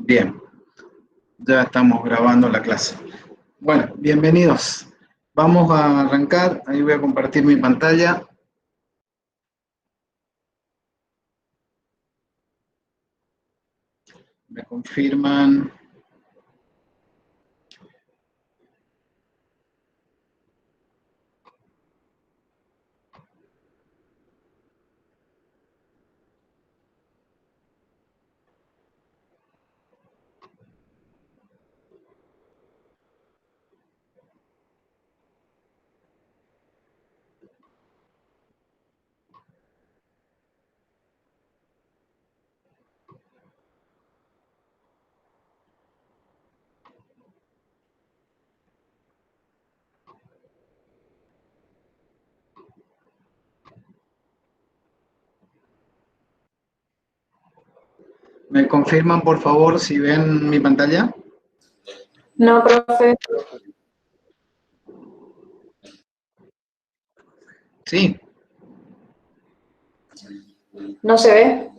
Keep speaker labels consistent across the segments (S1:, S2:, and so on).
S1: Bien, ya estamos grabando la clase. Bueno, bienvenidos. Vamos a arrancar. Ahí voy a compartir mi pantalla. Me confirman. ¿Me confirman, por favor, si ven mi pantalla?
S2: No, profe.
S1: Sí.
S2: No se ve.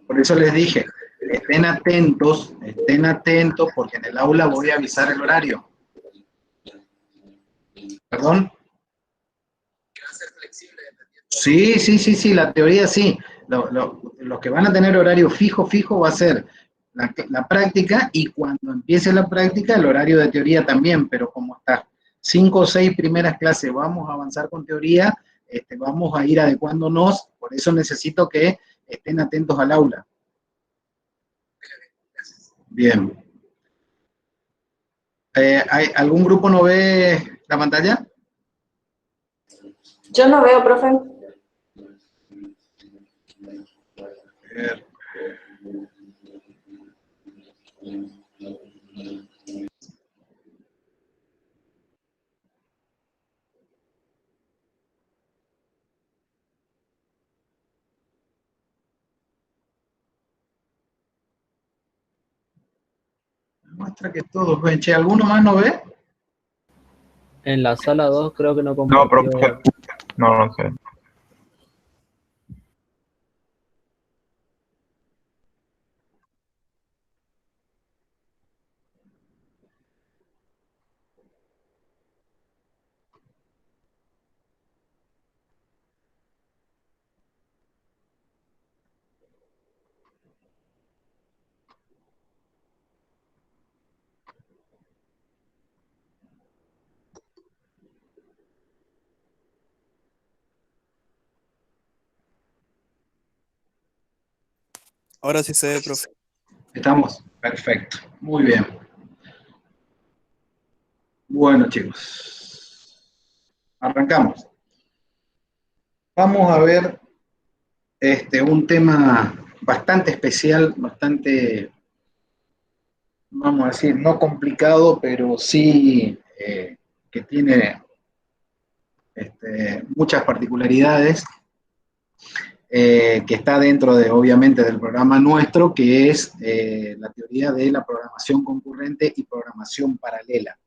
S1: Por eso les dije, estén atentos, porque en el aula voy a avisar el horario. ¿Perdón? Sí, la teoría sí. Los que van a tener horario fijo va a ser la práctica, y cuando empiece la práctica el horario de teoría también, pero como está 5 o 6 primeras clases vamos a avanzar con teoría, vamos a ir adecuándonos, por eso necesito que estén atentos al aula. Bien. ¿Algún grupo no ve la pantalla?
S2: Yo no veo, profe.
S1: Muestra que todos ven. Che, ¿alguno más no ve?
S3: En la sala 2 creo que no
S4: No,
S3: compartió.
S4: profe. No sé.
S5: Ahora sí se ve, profe.
S1: ¿Estamos? Perfecto. Muy bien. Bueno, chicos. Arrancamos. Vamos a ver un tema bastante especial, bastante, vamos a decir, no complicado, pero sí que tiene muchas particularidades, que está dentro de, obviamente, del programa nuestro, que es la teoría de la programación concurrente y programación paralela.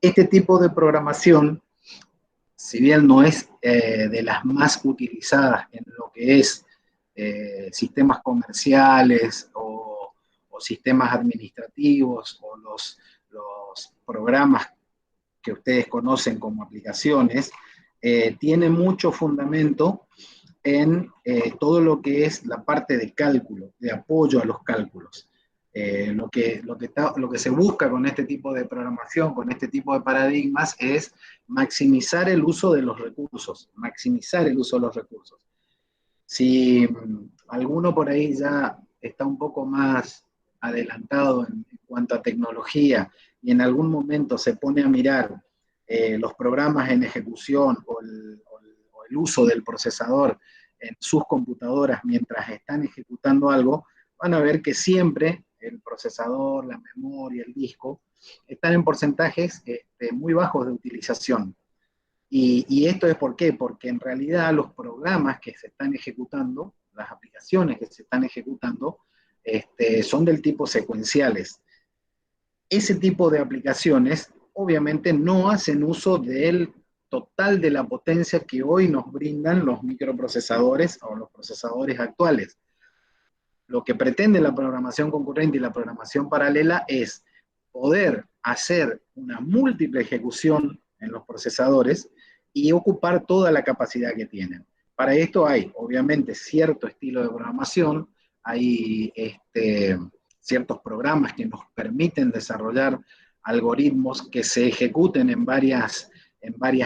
S1: Este tipo de programación, si bien no es de las más utilizadas en lo que es sistemas comerciales o sistemas administrativos o los programas que ustedes conocen como aplicaciones, tiene mucho fundamento en todo lo que es la parte de cálculo, de apoyo a los cálculos. Lo que se busca con este tipo de programación, con este tipo de paradigmas, es maximizar el uso de los recursos, maximizar el uso de los recursos. Si alguno por ahí ya está un poco más adelantado en cuanto a tecnología y en algún momento se pone a mirar los programas en ejecución o el uso del procesador en sus computadoras mientras están ejecutando algo, van a ver que siempre el procesador, la memoria, el disco, están en porcentajes muy bajos de utilización. Y esto es ¿por qué? Porque en realidad los programas que se están ejecutando, las aplicaciones que se están ejecutando, son del tipo secuenciales. Ese tipo de aplicaciones obviamente no hacen uso del total de la potencia que hoy nos brindan los microprocesadores o los procesadores actuales. Lo que pretende la programación concurrente y la programación paralela es poder hacer una múltiple ejecución en los procesadores y ocupar toda la capacidad que tienen. Para esto hay, obviamente, cierto estilo de programación, hay ciertos programas que nos permiten desarrollar algoritmos que se ejecuten en varias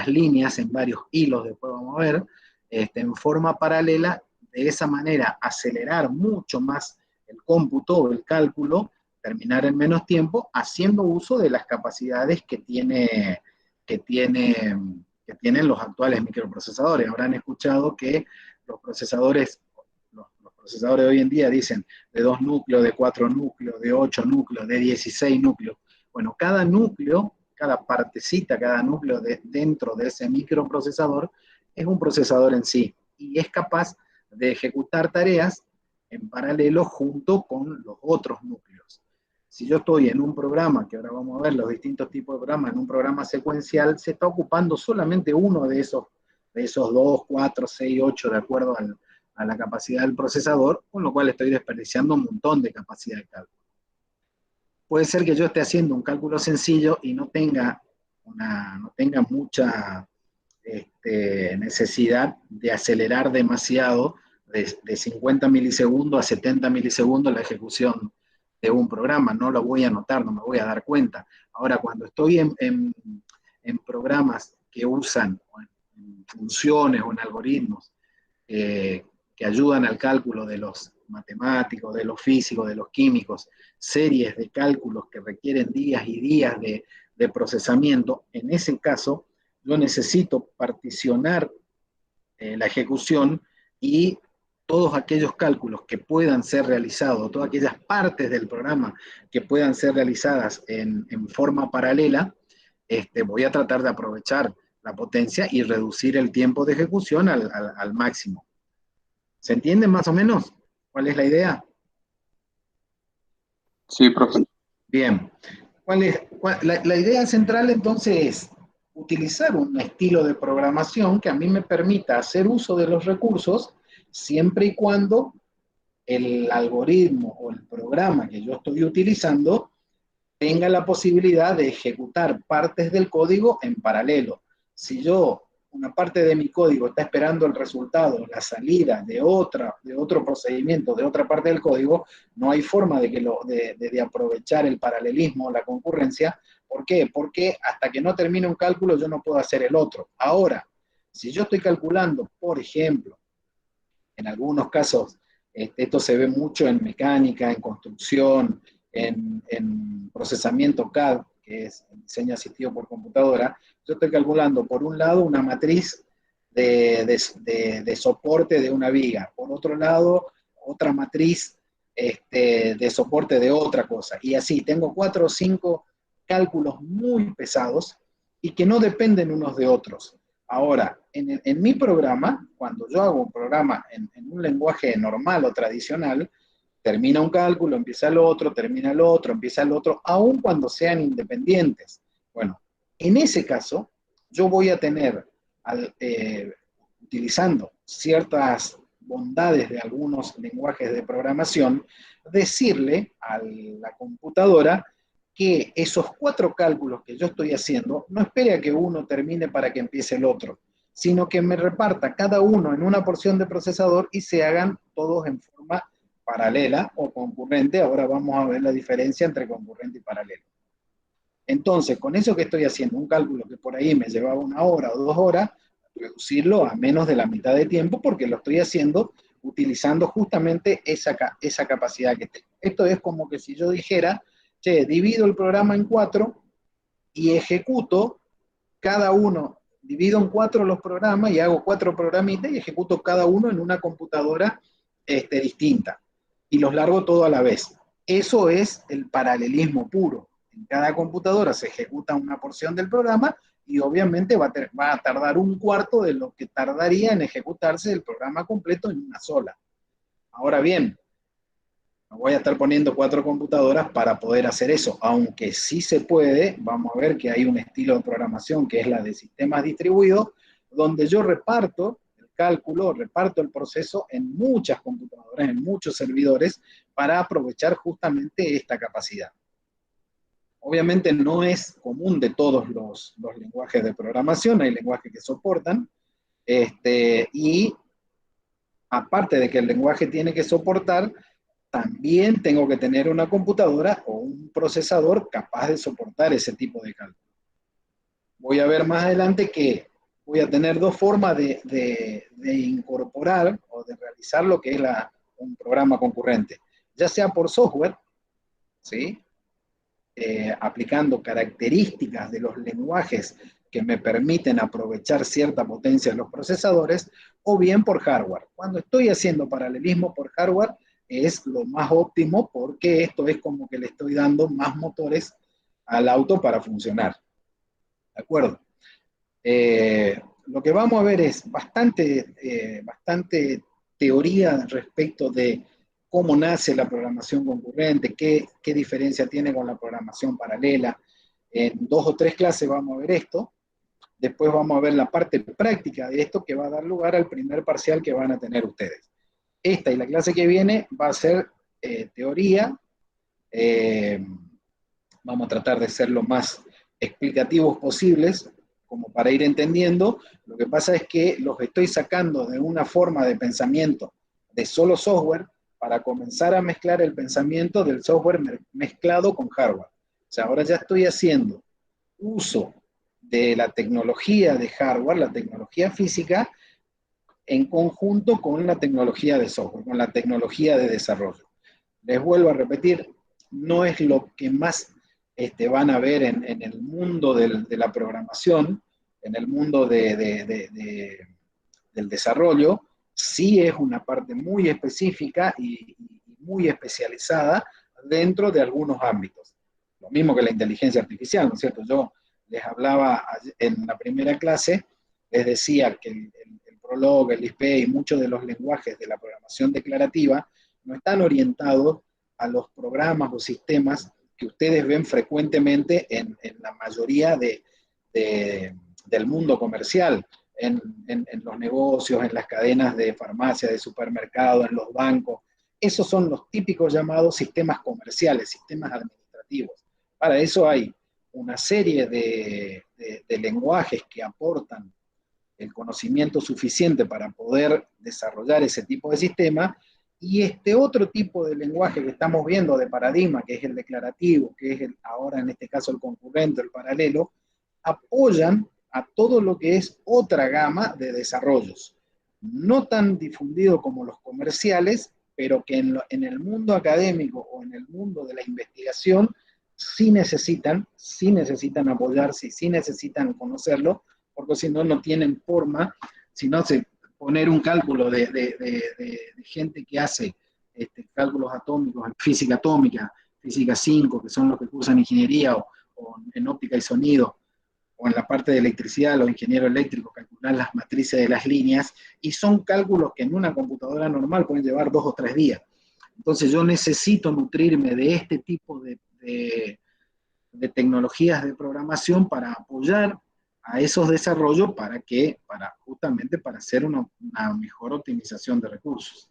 S1: líneas, en varios hilos, después vamos a ver, en forma paralela, de esa manera acelerar mucho más el cómputo, el cálculo, terminar en menos tiempo, haciendo uso de las capacidades que tienen los actuales microprocesadores. Habrán escuchado que los procesadores de hoy en día dicen de 2 núcleos, de 4 núcleos, de 8 núcleos, de 16 núcleos. Bueno, cada núcleo, cada partecita, cada núcleo dentro de ese microprocesador es un procesador en sí y es capaz de ejecutar tareas en paralelo junto con los otros núcleos. Si yo estoy en un programa, que ahora vamos a ver los distintos tipos de programas, en un programa secuencial, se está ocupando solamente uno de esos 2, 4, 6, 8, de acuerdo a la capacidad del procesador, con lo cual estoy desperdiciando un montón de capacidad de cálculo. Puede ser que yo esté haciendo un cálculo sencillo y no tenga mucha necesidad de acelerar demasiado de 50 milisegundos a 70 milisegundos la ejecución de un programa. No lo voy a notar, no me voy a dar cuenta. Ahora, cuando estoy en programas que usan en funciones o en algoritmos que ayudan al cálculo de los matemáticos, de los físicos, de los químicos, series de cálculos que requieren días y días de procesamiento, en ese caso yo necesito particionar la ejecución y todos aquellos cálculos que puedan ser realizados, todas aquellas partes del programa que puedan ser realizadas en forma paralela, voy a tratar de aprovechar la potencia y reducir el tiempo de ejecución al máximo. ¿Se entiende más o menos cuál es la idea?
S4: Sí, profe.
S1: Bien. La idea central entonces es utilizar un estilo de programación que a mí me permita hacer uso de los recursos siempre y cuando el algoritmo o el programa que yo estoy utilizando tenga la posibilidad de ejecutar partes del código en paralelo. Si una parte de mi código está esperando el resultado, la salida de otro procedimiento, de otra parte del código, no hay forma de aprovechar el paralelismo o la concurrencia. ¿Por qué? Porque hasta que no termine un cálculo yo no puedo hacer el otro. Ahora, si yo estoy calculando, por ejemplo, en algunos casos, esto se ve mucho en mecánica, en construcción, en procesamiento CAD, que es diseño asistido por computadora. Yo estoy calculando, por un lado, una matriz de soporte de una viga, por otro lado, otra matriz de soporte de otra cosa, y así, tengo 4 o 5 cálculos muy pesados y que no dependen unos de otros. Ahora, en mi programa, cuando yo hago un programa en un lenguaje normal o tradicional, termina un cálculo, empieza el otro, termina el otro, empieza el otro, aun cuando sean independientes. Bueno, en ese caso, yo voy a tener, utilizando ciertas bondades de algunos lenguajes de programación, decirle a la computadora que esos 4 cálculos que yo estoy haciendo, no espere a que uno termine para que empiece el otro, sino que me reparta cada uno en una porción de procesador y se hagan todos en forma paralela o concurrente. Ahora vamos a ver la diferencia entre concurrente y paralelo. Entonces, con eso que estoy haciendo, un cálculo que por ahí me llevaba 1 hora o 2 horas, reducirlo a menos de la mitad de tiempo porque lo estoy haciendo utilizando justamente esa capacidad que tengo. Esto es como que si yo dijera, che, divido el programa en 4 y ejecuto cada uno, divido en 4 los programas y hago 4 programitas y ejecuto cada uno en una computadora distinta. Y los largo todo a la vez. Eso es el paralelismo puro. En cada computadora se ejecuta una porción del programa y obviamente va a tardar 1/4 de lo que tardaría en ejecutarse el programa completo en una sola. Ahora bien, no voy a estar poniendo 4 computadoras para poder hacer eso, aunque sí se puede. Vamos a ver que hay un estilo de programación que es la de sistemas distribuidos, donde yo reparto el cálculo, reparto el proceso en muchas computadoras computadoras, en muchos servidores, para aprovechar justamente esta capacidad. Obviamente no es común de todos los lenguajes de programación, hay lenguajes que soportan, y aparte de que el lenguaje tiene que soportar, también tengo que tener una computadora o un procesador capaz de soportar ese tipo de cálculo. Voy a ver más adelante que voy a tener dos formas de incorporar o de realizar lo que es un programa concurrente, ya sea por software, ¿sí? Aplicando características de los lenguajes que me permiten aprovechar cierta potencia de los procesadores, o bien por hardware. Cuando estoy haciendo paralelismo por hardware, es lo más óptimo porque esto es como que le estoy dando más motores al auto para funcionar. ¿De acuerdo? Lo que vamos a ver es bastante teoría respecto de cómo nace la programación concurrente, qué diferencia tiene con la programación paralela. En 2 o 3 clases vamos a ver esto. Después vamos a ver la parte práctica de esto que va a dar lugar al primer parcial que van a tener ustedes. Esta y la clase que viene va a ser teoría. Vamos a tratar de ser lo más explicativos posibles, como para ir entendiendo. Lo que pasa es que los estoy sacando de una forma de pensamiento de solo software para comenzar a mezclar el pensamiento del software mezclado con hardware. O sea, ahora ya estoy haciendo uso de la tecnología de hardware, la tecnología física, en conjunto con la tecnología de software, con la tecnología de desarrollo. Les vuelvo a repetir, no es lo que más van a ver en el mundo de la programación, en el mundo del desarrollo. Sí es una parte muy específica y muy especializada dentro de algunos ámbitos. Lo mismo que la inteligencia artificial, ¿no es cierto? Yo les hablaba en la primera clase, les decía que el Prolog, el Lisp y muchos de los lenguajes de la programación declarativa no están orientados a los programas o sistemas que ustedes ven frecuentemente en la mayoría del mundo comercial, en los negocios, en las cadenas de farmacia, de supermercado, en los bancos. Esos son los típicos llamados sistemas comerciales, sistemas administrativos. Para eso hay una serie de lenguajes que aportan el conocimiento suficiente para poder desarrollar ese tipo de sistema, y este otro tipo de lenguaje que estamos viendo de paradigma, que es el declarativo, que es ahora en este caso el concurrente, el paralelo, apoyan a todo lo que es otra gama de desarrollos, no tan difundido como los comerciales, pero que en el mundo académico o en el mundo de la investigación sí necesitan apoyarse y sí necesitan conocerlo, porque si no, no tienen forma, si no se poner un cálculo de gente que hace cálculos atómicos, en física atómica, física 5, que son los que cursan ingeniería, o en óptica y sonido, o en la parte de electricidad, los ingenieros eléctricos, calcular las matrices de las líneas, y son cálculos que en una computadora normal pueden llevar 2 o 3 días. Entonces yo necesito nutrirme de este tipo de tecnologías de programación para apoyar a esos desarrollos justamente para hacer una mejor optimización de recursos.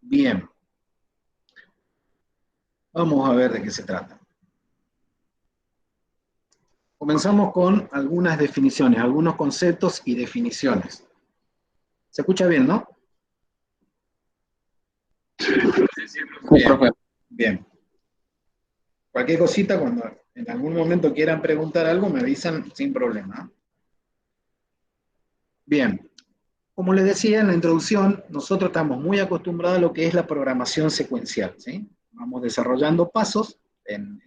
S1: Bien. Vamos a ver de qué se trata. Comenzamos con algunas definiciones, algunos conceptos y definiciones. ¿Se escucha bien, no? Bien, bien. Cualquier cosita, cuando en algún momento quieran preguntar algo, me avisan sin problema. Bien, como les decía en la introducción, nosotros estamos muy acostumbrados a lo que es la programación secuencial, ¿sí? Vamos desarrollando pasos en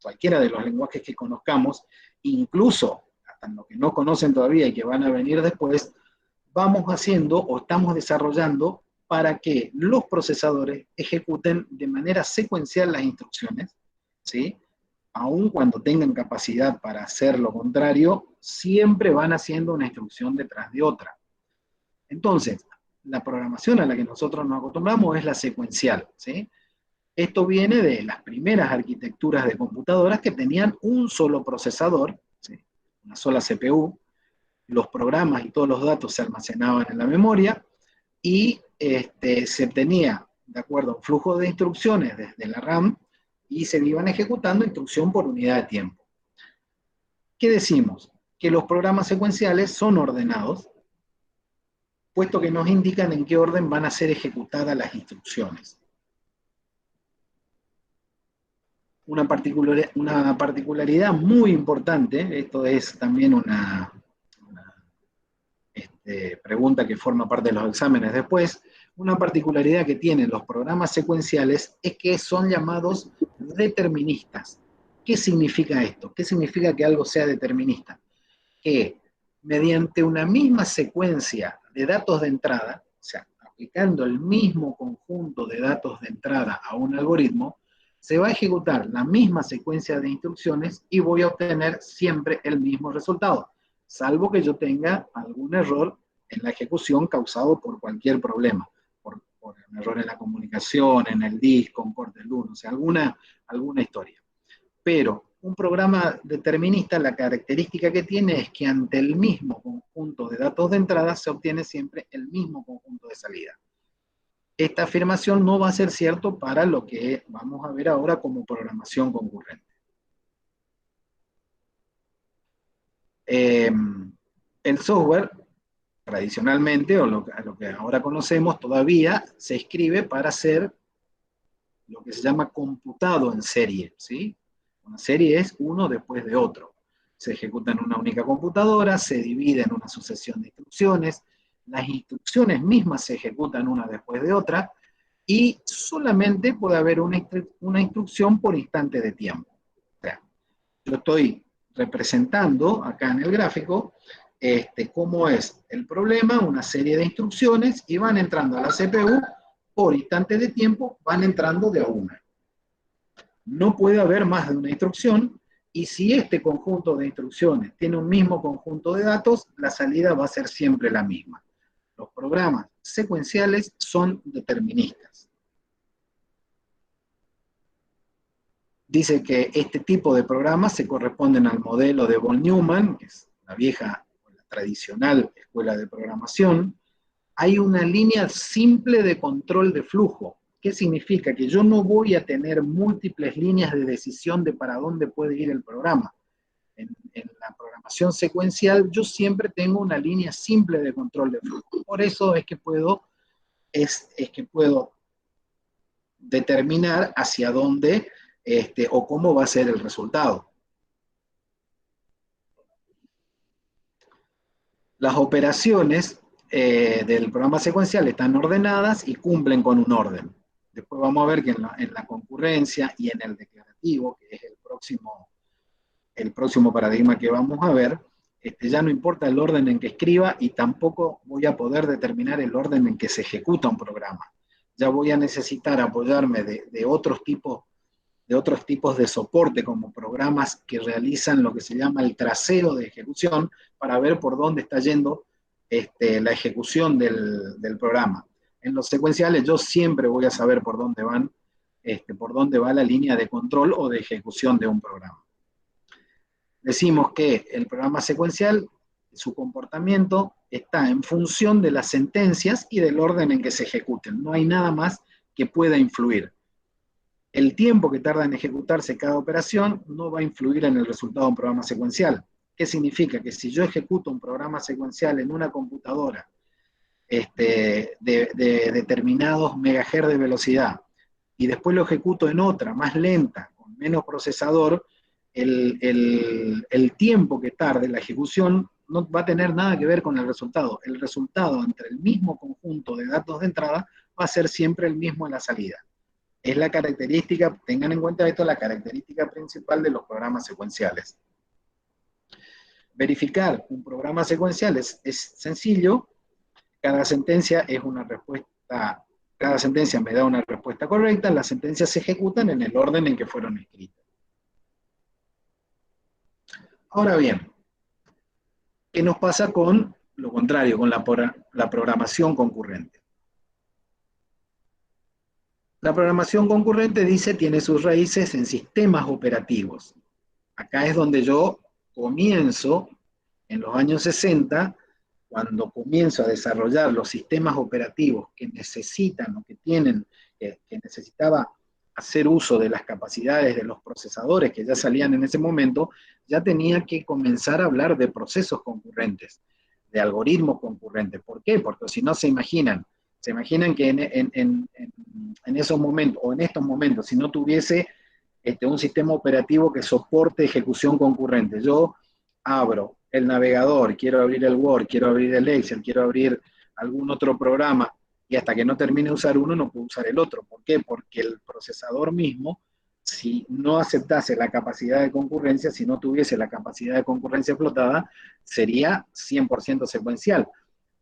S1: cualquiera de los lenguajes que conozcamos, incluso hasta en los que no conocen todavía y que van a venir después, vamos haciendo o estamos desarrollando para que los procesadores ejecuten de manera secuencial las instrucciones, ¿sí? Aun cuando tengan capacidad para hacer lo contrario, siempre van haciendo una instrucción detrás de otra. Entonces, la programación a la que nosotros nos acostumbramos es la secuencial, ¿sí? Esto viene de las primeras arquitecturas de computadoras que tenían un solo procesador, ¿sí? Una sola CPU, los programas y todos los datos se almacenaban en la memoria, y se obtenía de acuerdo a un flujo de instrucciones desde la RAM y se iban ejecutando instrucción por unidad de tiempo. ¿Qué decimos? Que los programas secuenciales son ordenados, puesto que nos indican en qué orden van a ser ejecutadas las instrucciones. Una particularidad muy importante, esto es también una pregunta que forma parte de los exámenes después, una particularidad que tienen los programas secuenciales es que son llamados deterministas. ¿Qué significa esto? ¿Qué significa que algo sea determinista? Que mediante una misma secuencia de datos de entrada, o sea, aplicando el mismo conjunto de datos de entrada a un algoritmo, se va a ejecutar la misma secuencia de instrucciones y voy a obtener siempre el mismo resultado, salvo que yo tenga algún error en la ejecución causado por cualquier problema, por un error en la comunicación, en el disco, un corte de luz, o sea, alguna historia. Pero un programa determinista, la característica que tiene es que ante el mismo conjunto de datos de entrada se obtiene siempre el mismo conjunto de salida. Esta afirmación no va a ser cierto para lo que vamos a ver ahora como programación concurrente. El software, tradicionalmente, o lo que ahora conocemos, todavía se escribe para hacer lo que se llama computado en serie, ¿sí? Una serie es uno después de otro. Se ejecuta en una única computadora, se divide en una sucesión de instrucciones, las instrucciones mismas se ejecutan una después de otra, y solamente puede haber una instrucción por instante de tiempo. O sea, yo estoy representando acá en el gráfico cómo es el problema, una serie de instrucciones, y van entrando a la CPU por instante de tiempo, van entrando de a una. No puede haber más de una instrucción, y si este conjunto de instrucciones tiene un mismo conjunto de datos, la salida va a ser siempre la misma. Los programas secuenciales son deterministas. Dice que este tipo de programas se corresponden al modelo de von Neumann, que es la vieja, la tradicional escuela de programación. Hay una línea simple de control de flujo. ¿Qué significa? Que yo no voy a tener múltiples líneas de decisión de para dónde puede ir el programa. En la programación secuencial yo siempre tengo una línea simple de control de flujo. Por eso es que puedo determinar hacia dónde o cómo va a ser el resultado. Las operaciones del programa secuencial están ordenadas y cumplen con un orden. Después vamos a ver que en la concurrencia y en el declarativo, que es el próximo paradigma que vamos a ver, ya no importa el orden en que escriba y tampoco voy a poder determinar el orden en que se ejecuta un programa. Ya voy a necesitar apoyarme de otros tipos de soporte, como programas que realizan lo que se llama el traceo de ejecución, para ver por dónde está yendo la ejecución del programa. En los secuenciales yo siempre voy a saber por dónde va la línea de control o de ejecución de un programa. Decimos que el programa secuencial, su comportamiento está en función de las sentencias y del orden en que se ejecuten. No hay nada más que pueda influir. El tiempo que tarda en ejecutarse cada operación no va a influir en el resultado de un programa secuencial. ¿Qué significa? Que si yo ejecuto un programa secuencial en una computadora de determinados megahertz de velocidad y después lo ejecuto en otra más lenta, con menos procesador, el tiempo que tarde la ejecución no va a tener nada que ver con el resultado. El resultado entre el mismo conjunto de datos de entrada va a ser siempre el mismo en la salida. Es la característica, tengan en cuenta esto, la característica principal de los programas secuenciales. Verificar un programa secuencial es sencillo. Cada sentencia es una respuesta, cada sentencia me da una respuesta correcta, las sentencias se ejecutan en el orden en que fueron escritas. Ahora bien, ¿qué nos pasa con lo contrario, con la programación concurrente? La programación concurrente, dice, tiene sus raíces en sistemas operativos. Acá es donde yo comienzo, en los años 60, cuando comienzo a desarrollar los sistemas operativos que necesitan o que tienen, que necesitaba hacer uso de las capacidades de los procesadores que ya salían en ese momento, ya tenía que comenzar a hablar de procesos concurrentes, de algoritmos concurrentes. ¿Por qué? Porque si no se imaginan que en esos momentos, o en estos momentos, si no tuviese un sistema operativo que soporte ejecución concurrente. Yo abro el navegador, quiero abrir el Word, quiero abrir el Excel, quiero abrir algún otro programa, y hasta que no termine de usar uno, no puedo usar el otro. ¿Por qué? Porque el procesador mismo, si no aceptase la capacidad de concurrencia, si no tuviese la capacidad de concurrencia explotada, sería 100% secuencial.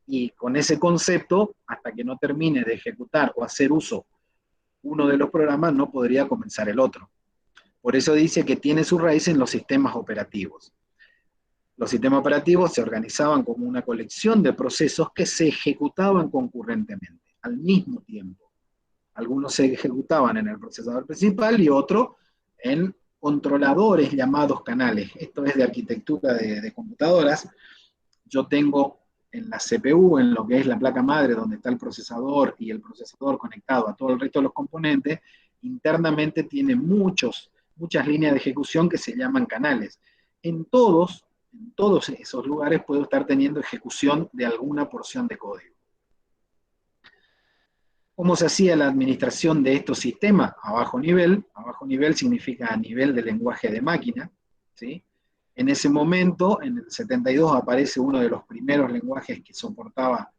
S1: Y con ese concepto, hasta que no termine de ejecutar o hacer uso uno de los programas, no podría comenzar el otro. Por eso dice que tiene su raíz en los sistemas operativos. Los sistemas operativos se organizaban como una colección de procesos que se ejecutaban concurrentemente, al mismo tiempo. Algunos se ejecutaban en el procesador principal y otros en controladores llamados canales. Esto es de arquitectura de computadoras. Yo tengo en la CPU, en lo que es la placa madre, donde está el procesador y el procesador conectado a todo el resto de los componentes, internamente tiene muchas líneas de ejecución que se llaman canales. En todos esos lugares puedo estar teniendo ejecución de alguna porción de código. ¿Cómo se hacía la administración de estos sistemas? A bajo nivel. A bajo nivel significa a nivel de lenguaje de máquina, ¿sí? En ese momento, en el 72, aparece uno de los primeros lenguajes que soportaba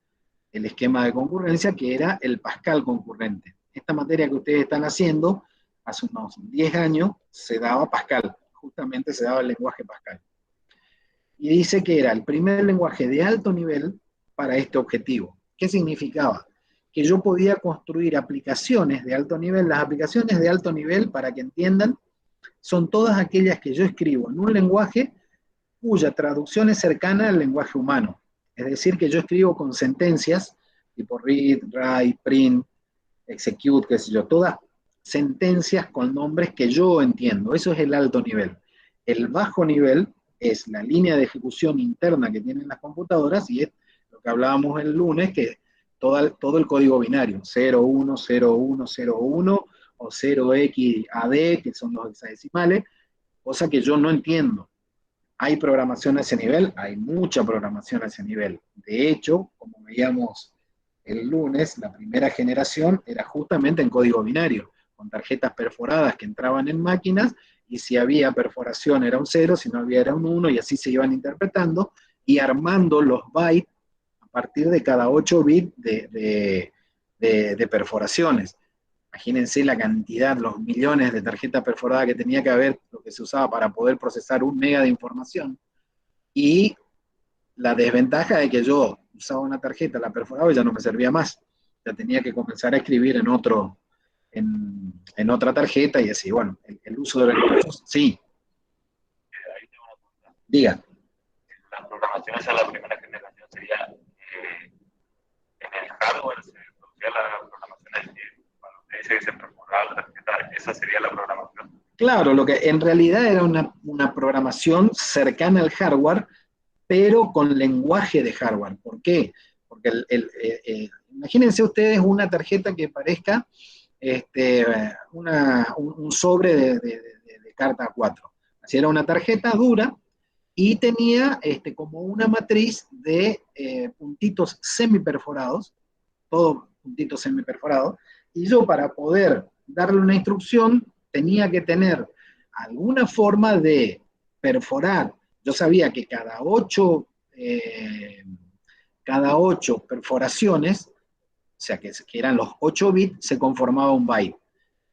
S1: el esquema de concurrencia, que era el Pascal concurrente. Esta materia que ustedes están haciendo, hace unos 10 años, se daba Pascal, justamente se daba el lenguaje Pascal. Y dice que era el primer lenguaje de alto nivel para este objetivo. ¿Qué significaba? Que yo podía construir aplicaciones de alto nivel. Las aplicaciones de alto nivel, para que entiendan, son todas aquellas que yo escribo en un lenguaje cuya traducción es cercana al lenguaje humano. Es decir, que yo escribo con sentencias, tipo read, write, print, execute, qué sé yo, todas sentencias con nombres que yo entiendo. Eso es el alto nivel. El bajo nivel es la línea de ejecución interna que tienen las computadoras, y es lo que hablábamos el lunes, que todo el código binario, 01, 01, 01, o 0xAD, que son los hexadecimales, cosa que yo no entiendo. ¿Hay programación a ese nivel? Hay mucha programación a ese nivel. De hecho, como veíamos el lunes, la primera generación era justamente en código binario, con tarjetas perforadas que entraban en máquinas, y si había perforación era un 0, si no había era un 1, y así se iban interpretando y armando los bytes a partir de cada 8 bits de perforaciones. Imagínense la cantidad, los millones de tarjetas perforadas que tenía que haber, lo que se usaba para poder procesar 1 mega de información. Y la desventaja de que yo usaba una tarjeta, la perforaba y ya no me servía más. Ya tenía que comenzar a escribir en otra tarjeta y así. Bueno, el uso de recursos, sí.
S4: Ahí tengo una pregunta.
S1: Diga.
S4: La programación esa, la primera generación, sería en el hardware, se producía la programación, es decir, cuando usted dice que se perforaba la tarjeta, esa sería la programación.
S1: Claro, lo que en realidad era una programación cercana al hardware, pero con lenguaje de hardware. ¿Por qué? Porque imagínense ustedes una tarjeta que parezca un sobre de carta 4. Así era una tarjeta dura y tenía como una matriz de puntitos semiperforados, todos puntitos semiperforados, y yo para poder darle una instrucción tenía que tener alguna forma de perforar. Yo sabía que cada 8 perforaciones, o sea que eran los 8 bits, se conformaba un byte.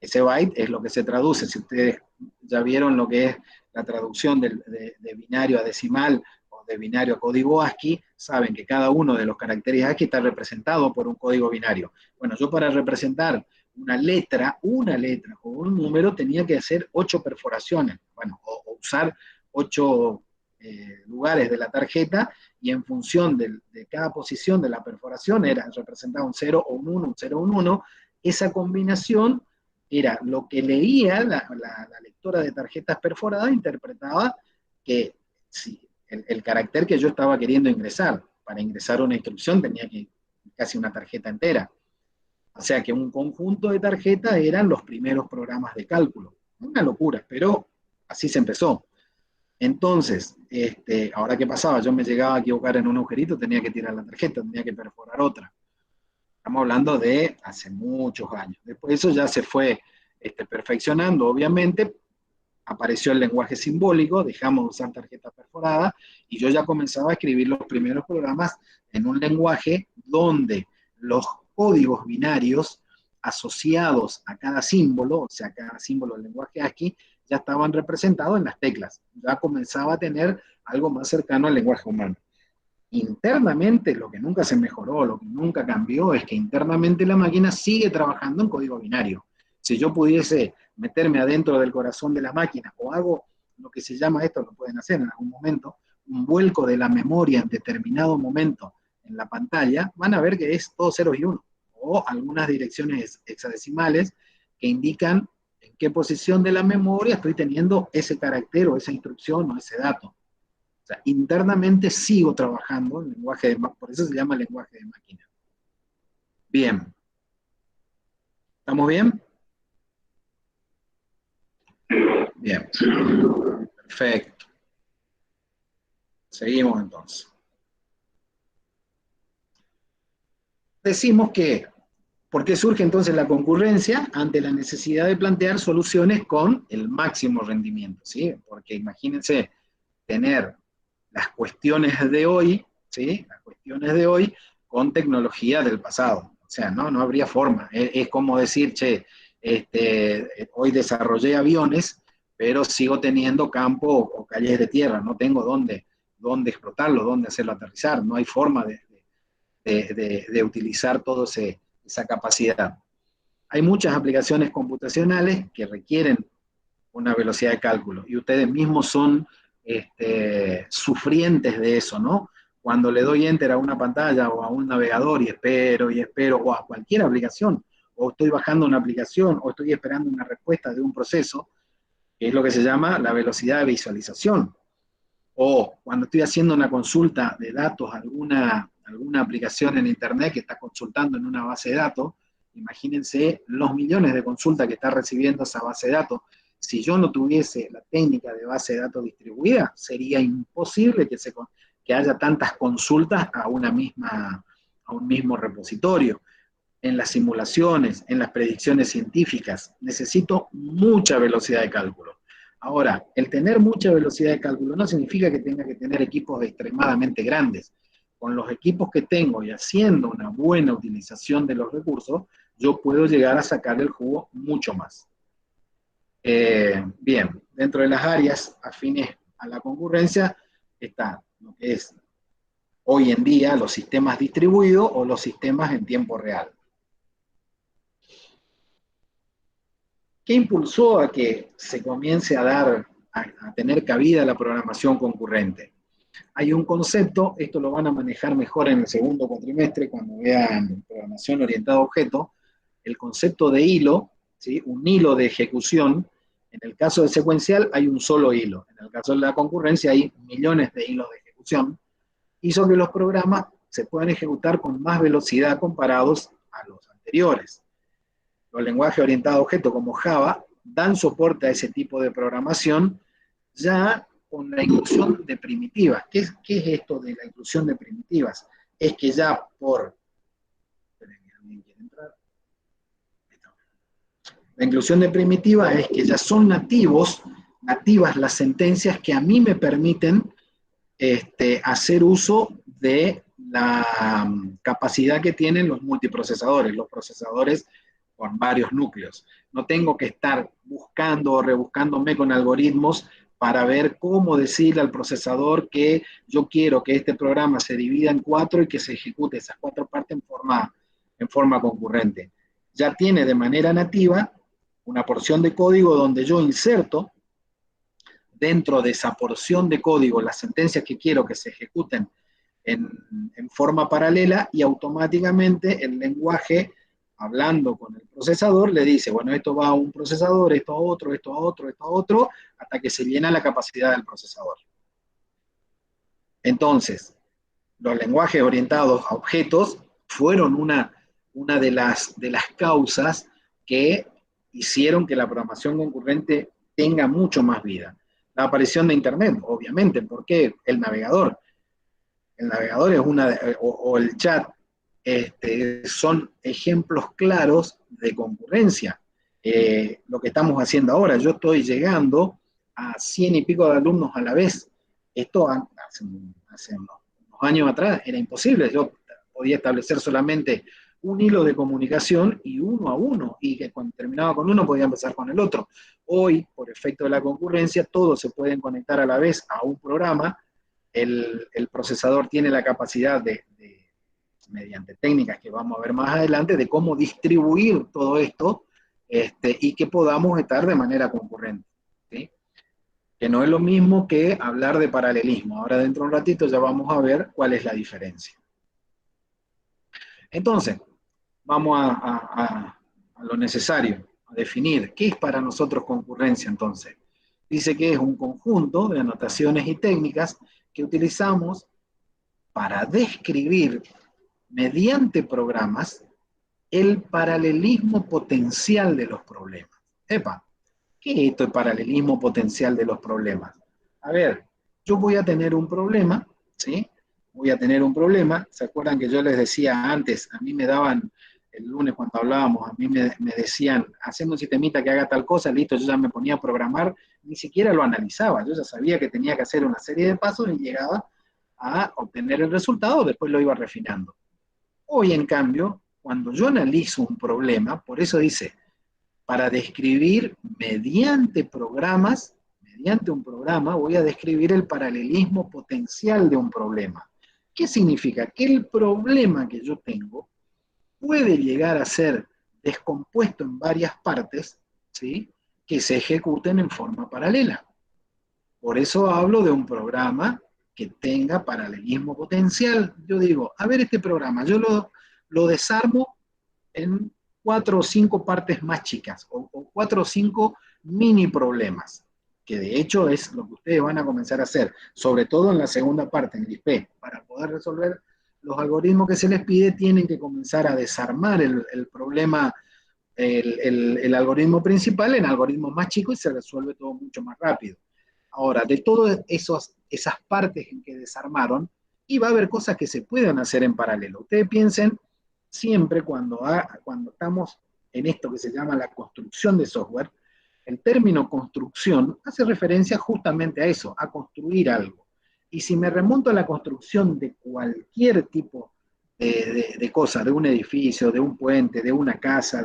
S1: Ese byte es lo que se traduce. Si ustedes ya vieron lo que es la traducción de binario a decimal o de binario a código ASCII, saben que cada uno de los caracteres ASCII está representado por un código binario. Bueno, yo para representar una letra o un número tenía que hacer 8 perforaciones, bueno, o usar 8 lugares de la tarjeta, y en función de cada posición de la perforación era representado un 0 o un 1, un 0 o un 1. Esa combinación era lo que leía la lectora de tarjetas perforadas, interpretaba que sí, el carácter que yo estaba queriendo ingresar. para ingresar una instrucción tenía que casi una tarjeta entera. O sea que un conjunto de tarjetas eran los primeros programas de cálculo. Una locura, pero así se empezó. Entonces, ahora qué pasaba, yo me llegaba a equivocar en un agujerito, tenía que tirar la tarjeta, tenía que perforar otra. Estamos hablando de hace muchos años. Después eso ya se fue perfeccionando, obviamente, apareció el lenguaje simbólico, dejamos de usar tarjetas perforadas, y yo ya comenzaba a escribir los primeros programas en un lenguaje donde los códigos binarios asociados a cada símbolo, o sea, cada símbolo del lenguaje ASCII, ya estaban representados en las teclas. Ya comenzaba a tener algo más cercano al lenguaje humano. Internamente, lo que nunca se mejoró, lo que nunca cambió, es que internamente la máquina sigue trabajando en código binario. Si yo pudiese meterme adentro del corazón de la máquina, o hago lo que se llama, esto lo pueden hacer en algún momento, un vuelco de la memoria en determinado momento en la pantalla, van a ver que es todo ceros y unos, o algunas direcciones hexadecimales que indican en qué posición de la memoria estoy teniendo ese carácter o esa instrucción o ese dato. O sea, internamente sigo trabajando en lenguaje de máquina, por eso se llama lenguaje de máquina. Bien. ¿Estamos bien? Bien. Perfecto. Seguimos entonces. Decimos que, ¿por qué surge entonces la concurrencia? Ante la necesidad de plantear soluciones con el máximo rendimiento, ¿sí? Porque imagínense tener las cuestiones de hoy, ¿sí? Las cuestiones de hoy con tecnología del pasado. O sea, no habría forma. Es como decir, che, hoy desarrollé aviones, pero sigo teniendo campo o calles de tierra, no tengo dónde explotarlo, dónde hacerlo aterrizar, no hay forma de utilizar toda esa capacidad. Hay muchas aplicaciones computacionales que requieren una velocidad de cálculo, y ustedes mismos son sufrientes de eso, ¿no? Cuando le doy enter a una pantalla o a un navegador y espero, o a cualquier aplicación, o estoy bajando una aplicación, o estoy esperando una respuesta de un proceso, que es lo que se llama la velocidad de visualización. O cuando estoy haciendo una consulta de datos a alguna aplicación en internet que está consultando en una base de datos, imagínense los millones de consultas que está recibiendo esa base de datos. Si yo no tuviese la técnica de base de datos distribuida, sería imposible que haya tantas consultas a un mismo repositorio. En las simulaciones, en las predicciones científicas, necesito mucha velocidad de cálculo. Ahora, el tener mucha velocidad de cálculo no significa que tenga que tener equipos extremadamente grandes. Con los equipos que tengo y haciendo una buena utilización de los recursos, yo puedo llegar a sacar el jugo mucho más. Bien, dentro de las áreas afines a la concurrencia está lo que es hoy en día los sistemas distribuidos o los sistemas en tiempo real. ¿Qué impulsó a que se comience a tener cabida la programación concurrente? Hay un concepto, esto lo van a manejar mejor en el segundo cuatrimestre cuando vean programación orientada a objetos, el concepto de hilo, ¿sí? Un hilo de ejecución. En el caso del secuencial hay un solo hilo, en el caso de la concurrencia hay millones de hilos de ejecución, hizo que los programas se puedan ejecutar con más velocidad comparados a los anteriores. Los lenguajes orientados a objetos como Java dan soporte a ese tipo de programación ya con la inclusión de primitivas. ¿Qué es esto de la inclusión de primitivas? Es que ya por... La inclusión de primitivas es que ya son nativas las sentencias que a mí me permiten hacer uso de la capacidad que tienen los multiprocesadores, los procesadores con varios núcleos. No tengo que estar buscando o rebuscándome con algoritmos para ver cómo decirle al procesador que yo quiero que este programa se divida en 4 y que se ejecute esas 4 partes en forma concurrente. Ya tiene de manera nativa una porción de código donde yo inserto dentro de esa porción de código las sentencias que quiero que se ejecuten en forma paralela, y automáticamente el lenguaje, hablando con el procesador, le dice, bueno, esto va a un procesador, esto a otro, esto a otro, esto a otro, hasta que se llena la capacidad del procesador. Entonces, los lenguajes orientados a objetos fueron una de las causas que hicieron que la programación concurrente tenga mucho más vida. La aparición de Internet, obviamente, porque el navegador es o el chat, son ejemplos claros de concurrencia. Lo que estamos haciendo ahora, yo estoy llegando a 100 y pico de alumnos a la vez. Esto hace unos años atrás era imposible. Yo podía establecer solamente un hilo de comunicación y uno a uno, y que cuando terminaba con uno podía empezar con el otro. Hoy, por efecto de la concurrencia, todos se pueden conectar a la vez a un programa. El procesador tiene la capacidad mediante técnicas que vamos a ver más adelante, de cómo distribuir todo esto, y que podamos estar de manera concurrente, ¿sí? Que no es lo mismo que hablar de paralelismo. Ahora dentro de un ratito ya vamos a ver cuál es la diferencia. Entonces, vamos a lo necesario, a definir qué es para nosotros concurrencia entonces. Dice que es un conjunto de anotaciones y técnicas que utilizamos para describir mediante programas el paralelismo potencial de los problemas. Epa, ¿qué es esto de paralelismo potencial de los problemas? A ver, yo voy a tener un problema, ¿sí? Voy a tener un problema. ¿Se acuerdan que yo les decía antes? A mí me daban, el lunes cuando hablábamos, a mí me decían, hacemos un sistemita que haga tal cosa, listo, yo ya me ponía a programar, ni siquiera lo analizaba, yo ya sabía que tenía que hacer una serie de pasos y llegaba a obtener el resultado, después lo iba refinando. Hoy, en cambio, cuando yo analizo un problema, por eso dice, para describir mediante programas, mediante un programa, voy a describir el paralelismo potencial de un problema. ¿Qué significa? Que el problema que yo tengo puede llegar a ser descompuesto en varias partes, ¿sí?, que se ejecuten en forma paralela. Por eso hablo de un programa que tenga paralelismo potencial. Yo digo, a ver este programa, yo lo desarmo en 4 o 5 partes más chicas, o 4 o 5 mini problemas, que de hecho es lo que ustedes van a comenzar a hacer, sobre todo en la segunda parte, en el ISP. Para poder resolver los algoritmos que se les pide, tienen que comenzar a desarmar el problema, el algoritmo principal en algoritmos más chicos, y se resuelve todo mucho más rápido. Ahora, de todas esas partes en que desarmaron, y va a haber cosas que se puedan hacer en paralelo. Ustedes piensen siempre cuando estamos en esto que se llama la construcción de software, el término construcción hace referencia justamente a eso, a construir algo. Y si me remonto a la construcción de cualquier tipo de cosa, de un edificio, de un puente, de una casa,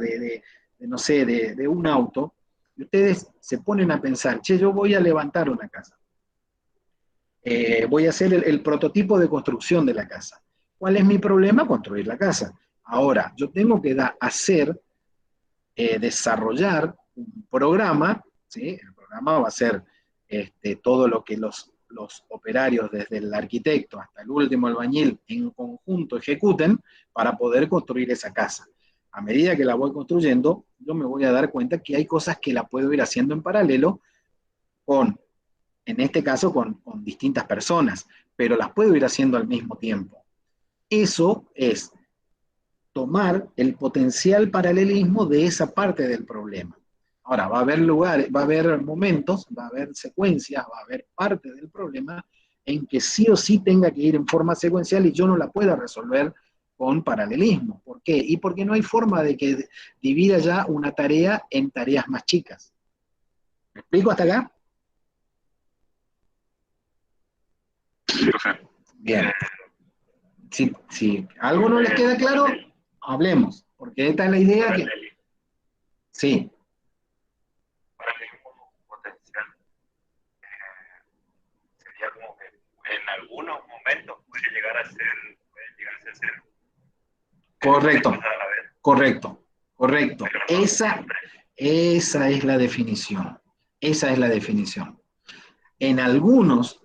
S1: no sé, de un auto, y ustedes se ponen a pensar, che, yo voy a levantar una casa. Voy a hacer el prototipo de construcción de la casa. ¿Cuál es mi problema? Construir la casa. Ahora, yo tengo que desarrollar un programa, ¿sí? El programa va a ser todo lo que los operarios, desde el arquitecto hasta el último albañil, en conjunto ejecuten para poder construir esa casa. A medida que la voy construyendo, yo me voy a dar cuenta que hay cosas que la puedo ir haciendo en paralelo en este caso, con distintas personas, pero las puedo ir haciendo al mismo tiempo. Eso es tomar el potencial paralelismo de esa parte del problema. Ahora, va a haber lugares, va a haber momentos, va a haber secuencias, va a haber parte del problema en que sí o sí tenga que ir en forma secuencial y yo no la pueda resolver con paralelismo. ¿Por qué? Y porque no hay forma de que divida ya una tarea en tareas más chicas. ¿Me explico hasta acá? Bien. Si algo no les queda claro, hablemos, porque esta es la idea que... Sí.
S4: Paralelismo potencial sería como que en algunos momentos puede llegar a ser
S1: Correcto,
S4: a la vez.
S1: correcto.
S4: Pero no siempre.
S1: Esa es la definición. Esa es la definición. En algunas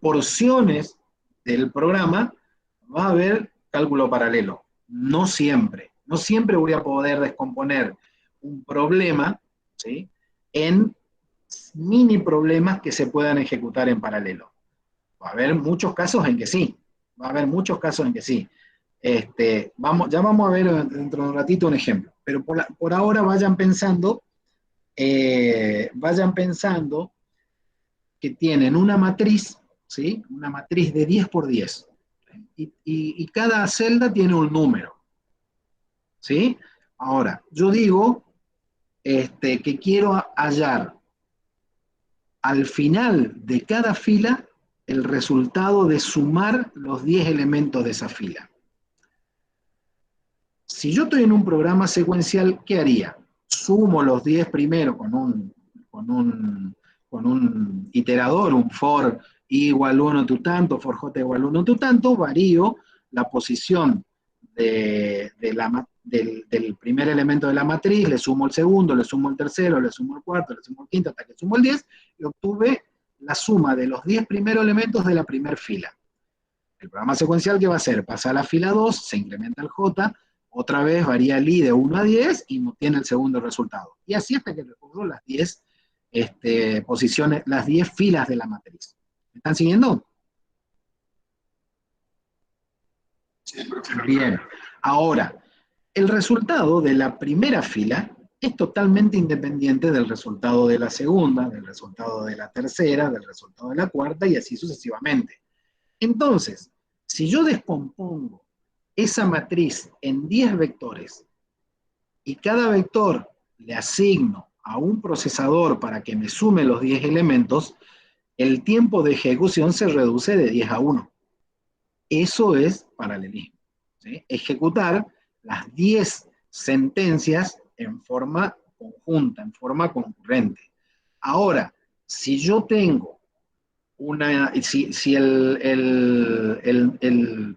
S1: porciones del programa va a haber cálculo paralelo. No siempre. No siempre voy a poder descomponer un problema, ¿sí?, en mini problemas que se puedan ejecutar en paralelo. Va a haber muchos casos en que sí, Va a haber muchos casos en que sí. Ya vamos a ver dentro de un ratito un ejemplo, pero por ahora vayan pensando que tienen una matriz, ¿sí? Una matriz de 10 por 10, y cada celda tiene un número, ¿sí? Ahora, yo digo que quiero hallar al final de cada fila el resultado de sumar los 10 elementos de esa fila. Si yo estoy en un programa secuencial, ¿qué haría? Sumo los 10 primero con un iterador, un for i igual 1 tu tanto, for j igual 1 tu tanto, varío la posición del primer elemento de la matriz, le sumo el segundo, le sumo el tercero, le sumo el cuarto, le sumo el quinto, hasta que sumo el 10, y obtuve la suma de los 10 primeros elementos de la primera fila. El programa secuencial, ¿qué va a hacer? Pasa a la fila 2, se incrementa el j, otra vez varía el i de 1 a 10 y obtiene el segundo resultado. Y así hasta que recorro las 10 posiciones, las 10 filas de la matriz. ¿Me están siguiendo? Bien. Ahora, el resultado de la primera fila es totalmente independiente del resultado de la segunda, del resultado de la tercera, del resultado de la cuarta y así sucesivamente. Entonces, si yo descompongo esa matriz en 10 vectores y cada vector le asigno a un procesador para que me sume los 10 elementos, el tiempo de ejecución se reduce de 10 a 1. Eso es paralelismo, ¿sí? Ejecutar las 10 sentencias en forma conjunta, en forma concurrente. Ahora, si yo tengo si el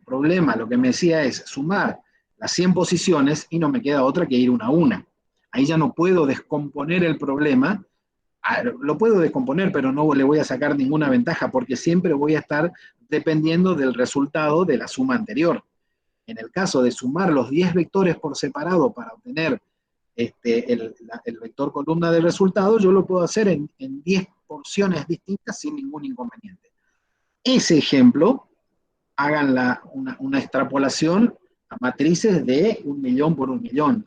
S1: problema, lo que me decía es sumar las 100 posiciones y no me queda otra que ir una a una. Ahí ya no puedo descomponer el problema. Lo puedo descomponer, pero no le voy a sacar ninguna ventaja porque siempre voy a estar dependiendo del resultado de la suma anterior. En el caso de sumar los 10 vectores por separado para obtener el vector columna de resultado, yo lo puedo hacer en 10 porciones distintas sin ningún inconveniente. Ese ejemplo, hagan una extrapolación a matrices de 1.000.000 por 1.000.000,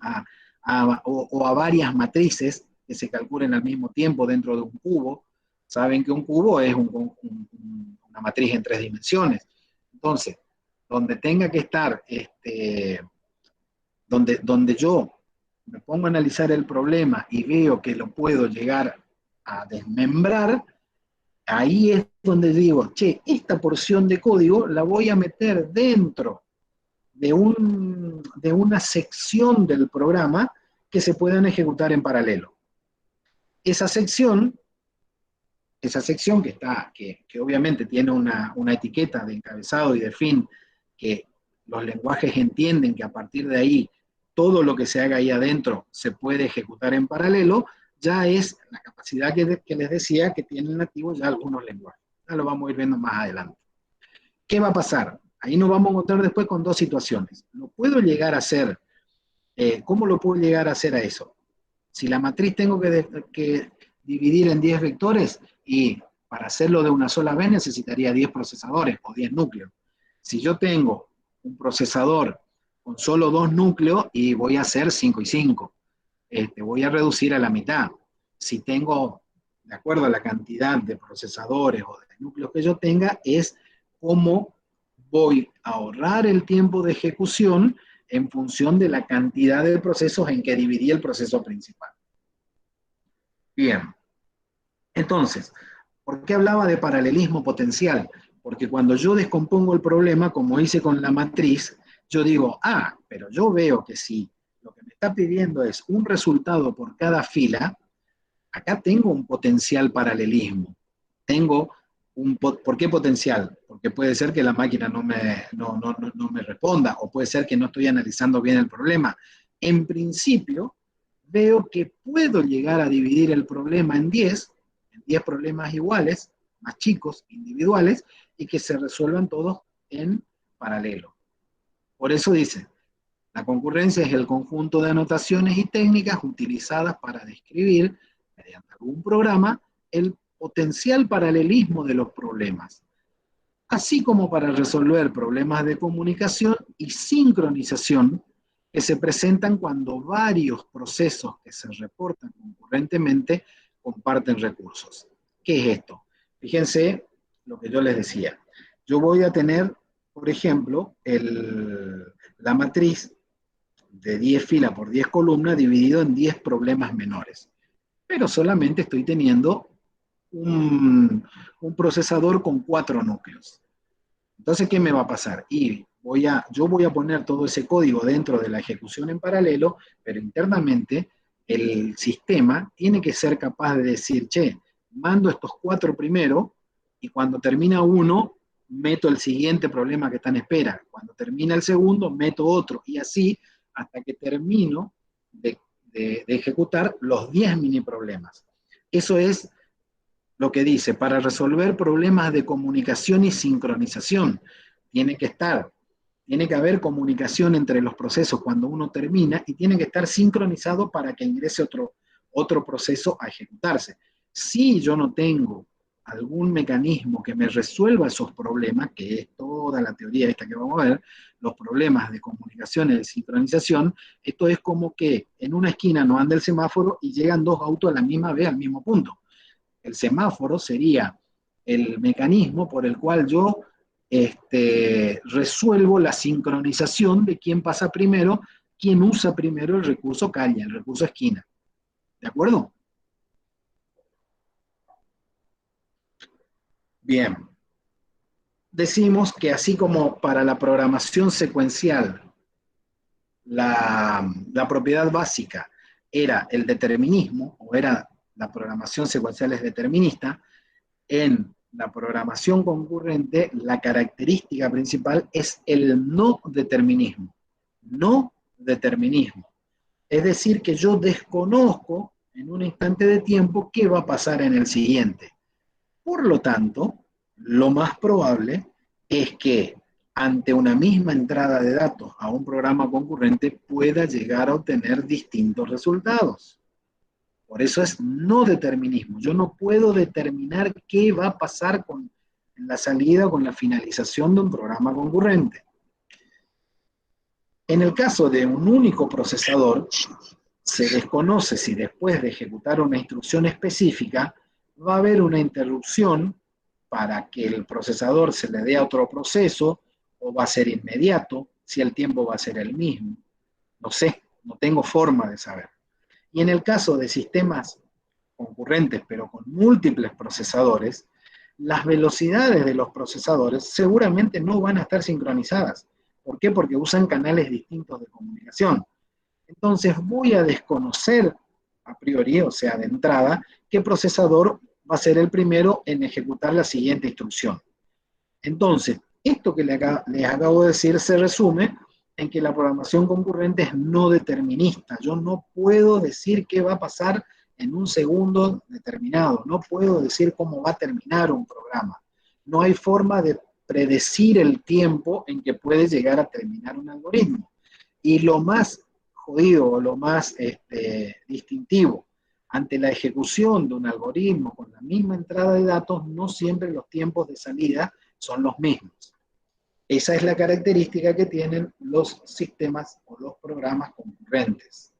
S1: o a varias matrices que se calculen al mismo tiempo dentro de un cubo. Saben que un cubo es una matriz en 3 dimensiones. Entonces, donde tenga que estar, donde yo me pongo a analizar el problema y veo que lo puedo llegar a desmembrar, ahí es donde digo, che, esta porción de código la voy a meter dentro de una sección del programa que se puedan ejecutar en paralelo. Esa sección que obviamente tiene una etiqueta de encabezado y de fin, que los lenguajes entienden que a partir de ahí todo lo que se haga ahí adentro se puede ejecutar en paralelo, ya es la capacidad que les decía que tienen nativos ya algunos lenguajes. Ya lo vamos a ir viendo más adelante. ¿Qué va a pasar? Ahí nos vamos a encontrar después con dos situaciones. ¿Lo puedo llegar a hacer? ¿Cómo lo puedo llegar a hacer a eso? Si la matriz tengo que dividir en 10 vectores, y para hacerlo de una sola vez necesitaría 10 procesadores o 10 núcleos. Si yo tengo un procesador con solo 2 núcleos, y voy a hacer 5 y 5, voy a reducir a la mitad. Si tengo, de acuerdo a la cantidad de procesadores o de núcleos que yo tenga, es cómo voy a ahorrar el tiempo de ejecución en función de la cantidad de procesos en que dividí el proceso principal. Bien. Entonces, ¿por qué hablaba de paralelismo potencial? Porque cuando yo descompongo el problema, como hice con la matriz, yo digo, pero yo veo que si lo que me está pidiendo es un resultado por cada fila, acá tengo un potencial paralelismo. ¿Por qué potencial? Porque puede ser que la máquina no me responda, o puede ser que no estoy analizando bien el problema. En principio, veo que puedo llegar a dividir el problema en 10 problemas iguales, más chicos, individuales, y que se resuelvan todos en paralelo. Por eso dice, la concurrencia es el conjunto de anotaciones y técnicas utilizadas para describir, mediante algún programa, el potencial paralelismo de los problemas. así como para resolver problemas de comunicación y sincronización que se presentan cuando varios procesos que se reportan concurrentemente comparten recursos. ¿Qué es esto? Fíjense lo que yo les decía. Yo voy a tener, por ejemplo, la matriz de 10 filas por 10 columnas dividido en 10 problemas menores. Pero solamente estoy teniendo un procesador con 4 núcleos. Entonces, ¿qué me va a pasar? Yo voy a poner todo ese código dentro de la ejecución en paralelo, pero internamente el sistema tiene que ser capaz de decir, che, mando estos 4 primero y cuando termina uno, meto el siguiente problema que está en espera. Cuando termina el segundo, meto otro y así hasta que termino de ejecutar los 10 mini problemas. Eso es lo que dice, para resolver problemas de comunicación y sincronización, tiene que haber comunicación entre los procesos cuando uno termina y tiene que estar sincronizado para que ingrese otro proceso a ejecutarse. Si yo no tengo algún mecanismo que me resuelva esos problemas, que es toda la teoría esta que vamos a ver, los problemas de comunicación y de sincronización, esto es como que en una esquina no anda el semáforo y llegan 2 autos a la misma vez al mismo punto. El semáforo sería el mecanismo por el cual yo resuelvo la sincronización de quién pasa primero, quién usa primero el recurso calle, el recurso esquina. ¿De acuerdo? Bien. Decimos que así como para la programación secuencial, la propiedad básica era el determinismo, o era la programación secuencial es determinista, en la programación concurrente, la característica principal es el no determinismo. No determinismo. Es decir, que yo desconozco en un instante de tiempo qué va a pasar en el siguiente. Por lo tanto, lo más probable es que ante una misma entrada de datos a un programa concurrente pueda llegar a obtener distintos resultados. Por eso es no determinismo. Yo no puedo determinar qué va a pasar en la salida o con la finalización de un programa concurrente. En el caso de un único procesador, se desconoce si después de ejecutar una instrucción específica va a haber una interrupción para que el procesador se le dé a otro proceso o va a ser inmediato, si el tiempo va a ser el mismo. No sé, no tengo forma de saber. Y en el caso de sistemas concurrentes, pero con múltiples procesadores, las velocidades de los procesadores seguramente no van a estar sincronizadas. ¿Por qué? Porque usan canales distintos de comunicación. Entonces voy a desconocer a priori, o sea, de entrada, qué procesador va a ser el primero en ejecutar la siguiente instrucción. Entonces, esto que les acabo de decir se resume en que la programación concurrente es no determinista. Yo no puedo decir qué va a pasar en un segundo determinado. No puedo decir cómo va a terminar un programa. No hay forma de predecir el tiempo en que puede llegar a terminar un algoritmo. Y lo más jodido o lo más distintivo ante la ejecución de un algoritmo con la misma entrada de datos, no siempre los tiempos de salida son los mismos. Esa es la característica que tienen los sistemas o los programas concurrentes.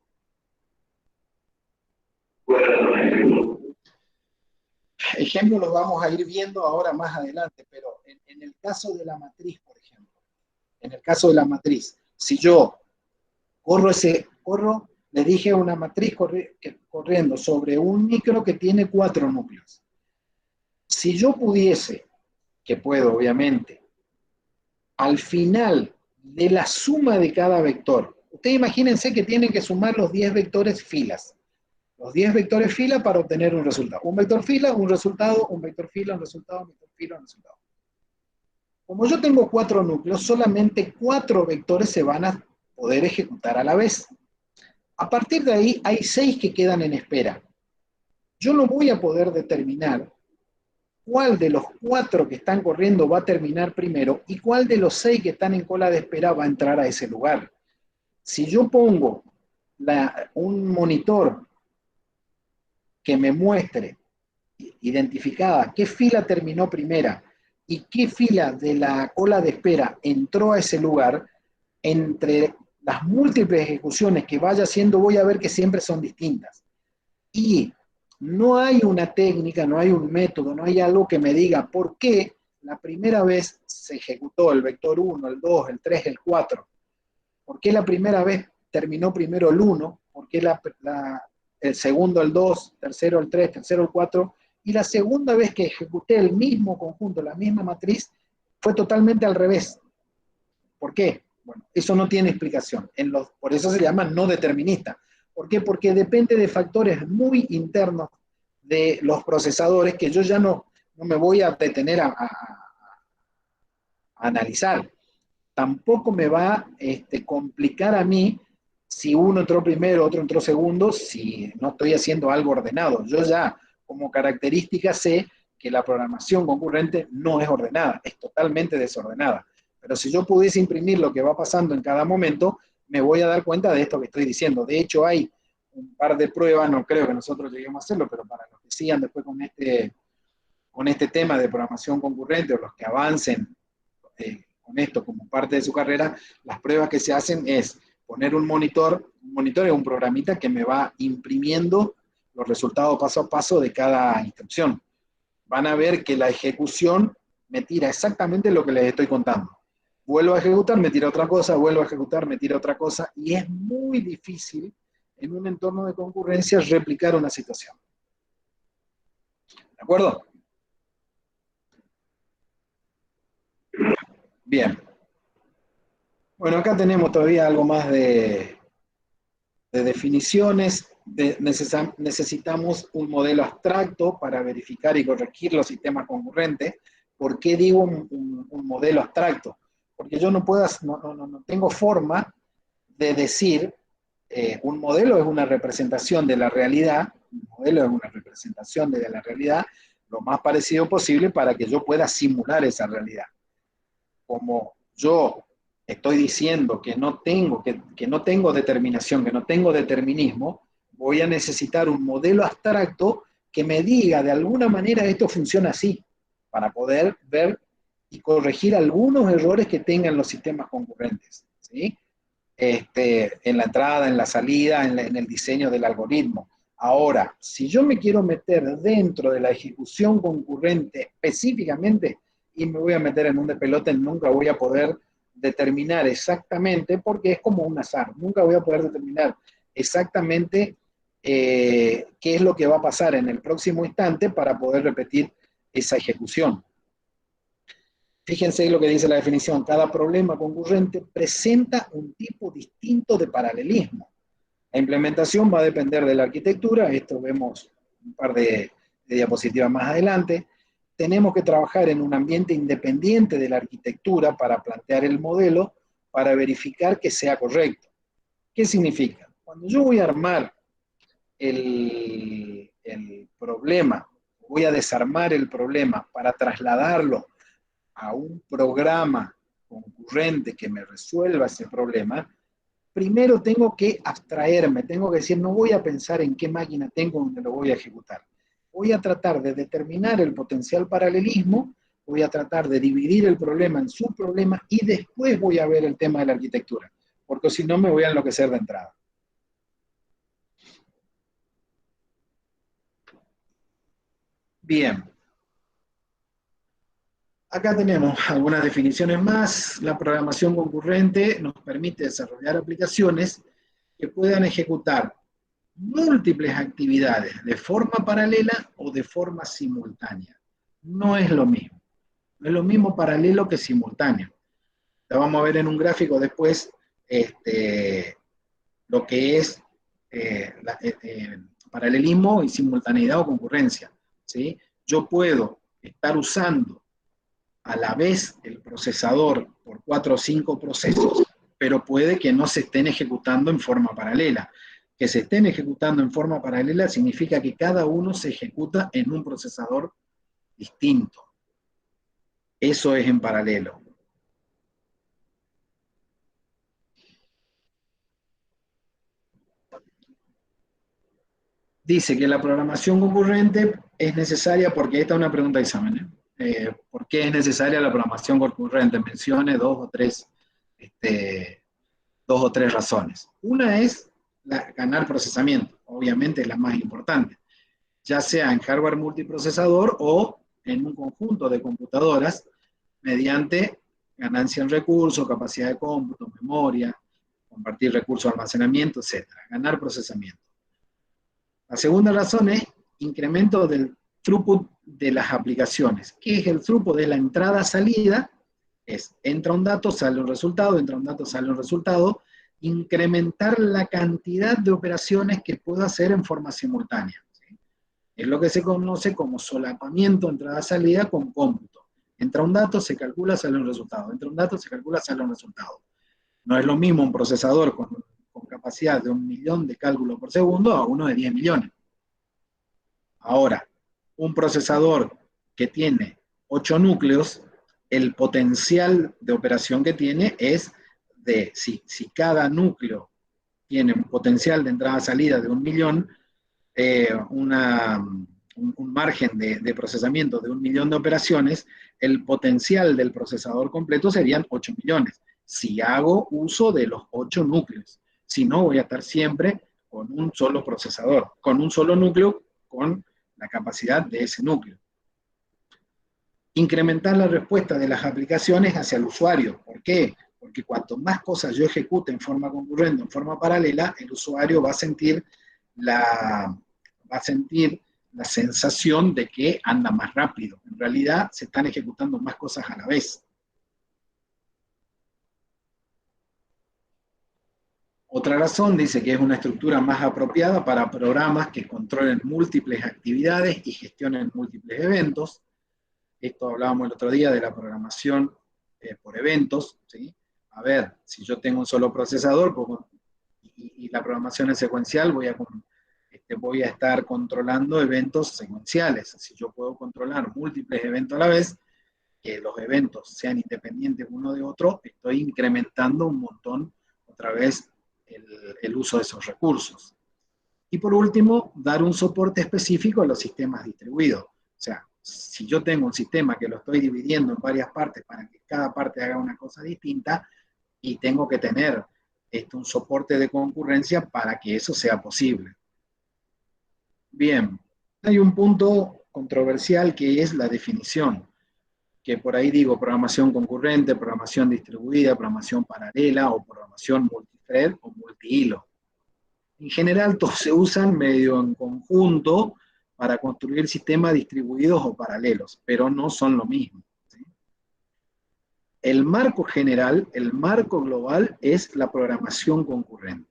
S1: Ejemplos los vamos a ir viendo ahora más adelante, pero en el caso de la matriz, por ejemplo, en el caso de la matriz, si yo le dije una matriz corriendo sobre un micro que tiene 4 núcleos. Si yo pudiese, que puedo obviamente, al final de la suma de cada vector, ustedes imagínense que tienen que sumar los 10 vectores filas. Los 10 vectores fila para obtener un resultado. Un vector fila, un resultado, un vector fila, un resultado, un vector fila, un resultado. Como yo tengo 4 núcleos, solamente 4 vectores se van a poder ejecutar a la vez. A partir de ahí hay 6 que quedan en espera. Yo no voy a poder determinar cuál de los 4 que están corriendo va a terminar primero y cuál de los 6 que están en cola de espera va a entrar a ese lugar. Si yo pongo un monitor que me muestre identificada qué fila terminó primera y qué fila de la cola de espera entró a ese lugar, entre las múltiples ejecuciones que vaya haciendo, voy a ver que siempre son distintas. Y no hay una técnica, no hay un método, no hay algo que me diga por qué la primera vez se ejecutó el vector 1, el 2, el 3, el 4. ¿Por qué la primera vez terminó primero el 1? ¿Por qué el segundo el 2, tercero el 3, tercero el 4? Y la segunda vez que ejecuté el mismo conjunto, la misma matriz, fue totalmente al revés. ¿Por qué? Bueno, eso no tiene explicación. Por eso se llama no determinista. ¿Por qué? Porque depende de factores muy internos de los procesadores que yo ya no me voy a detener a analizar. Tampoco me va a complicar a mí si uno entró primero, otro entró segundo, si no estoy haciendo algo ordenado. Yo ya como característica sé que la programación concurrente no es ordenada, es totalmente desordenada. Pero si yo pudiese imprimir lo que va pasando en cada momento, me voy a dar cuenta de esto que estoy diciendo. De hecho, hay un par de pruebas, no creo que nosotros lleguemos a hacerlo, pero para los que sigan después con este tema de programación concurrente o los que avancen con esto como parte de su carrera, las pruebas que se hacen es poner un monitor es un programita que me va imprimiendo los resultados paso a paso de cada instrucción. Van a ver que la ejecución me tira exactamente lo que les estoy contando. Vuelvo a ejecutar, me tira otra cosa, vuelvo a ejecutar, me tira otra cosa, y es muy difícil en un entorno de concurrencia replicar una situación. ¿De acuerdo? Bien. Bueno, acá tenemos todavía algo más de definiciones. Necesitamos un modelo abstracto para verificar y corregir los sistemas concurrentes. ¿Por qué digo un modelo abstracto? Porque yo no tengo forma de decir un modelo es una representación de la realidad, un modelo es una representación de la realidad lo más parecido posible para que yo pueda simular esa realidad. Como yo estoy diciendo que no tengo determinación, que no tengo determinismo, voy a necesitar un modelo abstracto que me diga de alguna manera esto funciona así, para poder ver y corregir algunos errores que tengan los sistemas concurrentes, ¿sí? En la entrada, en la salida, en el diseño del algoritmo. Ahora, si yo me quiero meter dentro de la ejecución concurrente específicamente y me voy a meter en un despelote, nunca voy a poder determinar exactamente, porque es como un azar, nunca voy a poder determinar exactamente qué es lo que va a pasar en el próximo instante para poder repetir esa ejecución. Fíjense lo que dice la definición. Cada problema concurrente presenta un tipo distinto de paralelismo. La implementación va a depender de la arquitectura. Esto vemos un par de diapositivas más adelante. Tenemos que trabajar en un ambiente independiente de la arquitectura para plantear el modelo, para verificar que sea correcto. ¿Qué significa? Cuando yo voy a armar el problema, voy a desarmar el problema para trasladarlo a un programa concurrente que me resuelva ese problema, primero tengo que abstraerme, tengo que decir, no voy a pensar en qué máquina tengo donde lo voy a ejecutar. Voy a tratar de determinar el potencial paralelismo, voy a tratar de dividir el problema en subproblemas y después voy a ver el tema de la arquitectura, porque si no me voy a enloquecer de entrada. Bien. Acá tenemos algunas definiciones más. La programación concurrente nos permite desarrollar aplicaciones que puedan ejecutar múltiples actividades de forma paralela o de forma simultánea. No es lo mismo. No es lo mismo paralelo que simultáneo. Lo vamos a ver en un gráfico después lo que es paralelismo y simultaneidad o concurrencia, ¿sí? Yo puedo estar usando a la vez el procesador por 4 o 5 procesos, pero puede que no se estén ejecutando en forma paralela. Que se estén ejecutando en forma paralela significa que cada uno se ejecuta en un procesador distinto. Eso es en paralelo. Dice que la programación concurrente es necesaria porque esta es una pregunta de examen, por qué es necesaria la programación concurrente. Mencione dos o tres razones. Una es ganar procesamiento, obviamente es la más importante, ya sea en hardware multiprocesador o en un conjunto de computadoras mediante ganancia en recursos, capacidad de cómputo, memoria, compartir recursos de almacenamiento, etc. Ganar procesamiento. La segunda razón es incremento del throughput de las aplicaciones. ¿Qué es el throughput? De la entrada-salida. Entra un dato, sale un resultado, entra un dato, sale un resultado. Incrementar la cantidad de operaciones que puedo hacer en forma simultánea. ¿Sí? Es lo que se conoce como solapamiento entrada-salida con cómputo. Entra un dato, se calcula, sale un resultado. Entra un dato, se calcula, sale un resultado. No es lo mismo un procesador con capacidad de 1 millón de cálculos por segundo a uno de 10 millones. Ahora, un procesador que tiene 8 núcleos, el potencial de operación que tiene es de, si cada núcleo tiene un potencial de entrada-salida de 1 millón, un margen de procesamiento de 1 millón de operaciones, el potencial del procesador completo serían 8 millones. Si hago uso de los 8 núcleos. Si no, voy a estar siempre con un solo procesador, con un solo núcleo, con la capacidad de ese núcleo. Incrementar la respuesta de las aplicaciones hacia el usuario. ¿Por qué? Porque cuanto más cosas yo ejecute en forma concurrente, en forma paralela, el usuario va a sentir la sensación de que anda más rápido. En realidad, se están ejecutando más cosas a la vez. Otra razón dice que es una estructura más apropiada para programas que controlen múltiples actividades y gestionen múltiples eventos. Esto hablábamos el otro día de la programación por eventos, ¿sí? A ver, si yo tengo un solo procesador y la programación es secuencial, voy a estar controlando eventos secuenciales. Si yo puedo controlar múltiples eventos a la vez, que los eventos sean independientes uno de otro, estoy incrementando un montón otra vez el uso de esos recursos. Y por último, dar un soporte específico a los sistemas distribuidos. O sea, si yo tengo un sistema que lo estoy dividiendo en varias partes para que cada parte haga una cosa distinta, y tengo que tener un soporte de concurrencia para que eso sea posible. Bien, hay un punto controversial que es la definición, que por ahí digo programación concurrente, programación distribuida, programación paralela o programación multithread o multihilo. En general, todos se usan medio en conjunto para construir sistemas distribuidos o paralelos, pero no son lo mismo. ¿Sí? El marco general, el marco global es la programación concurrente.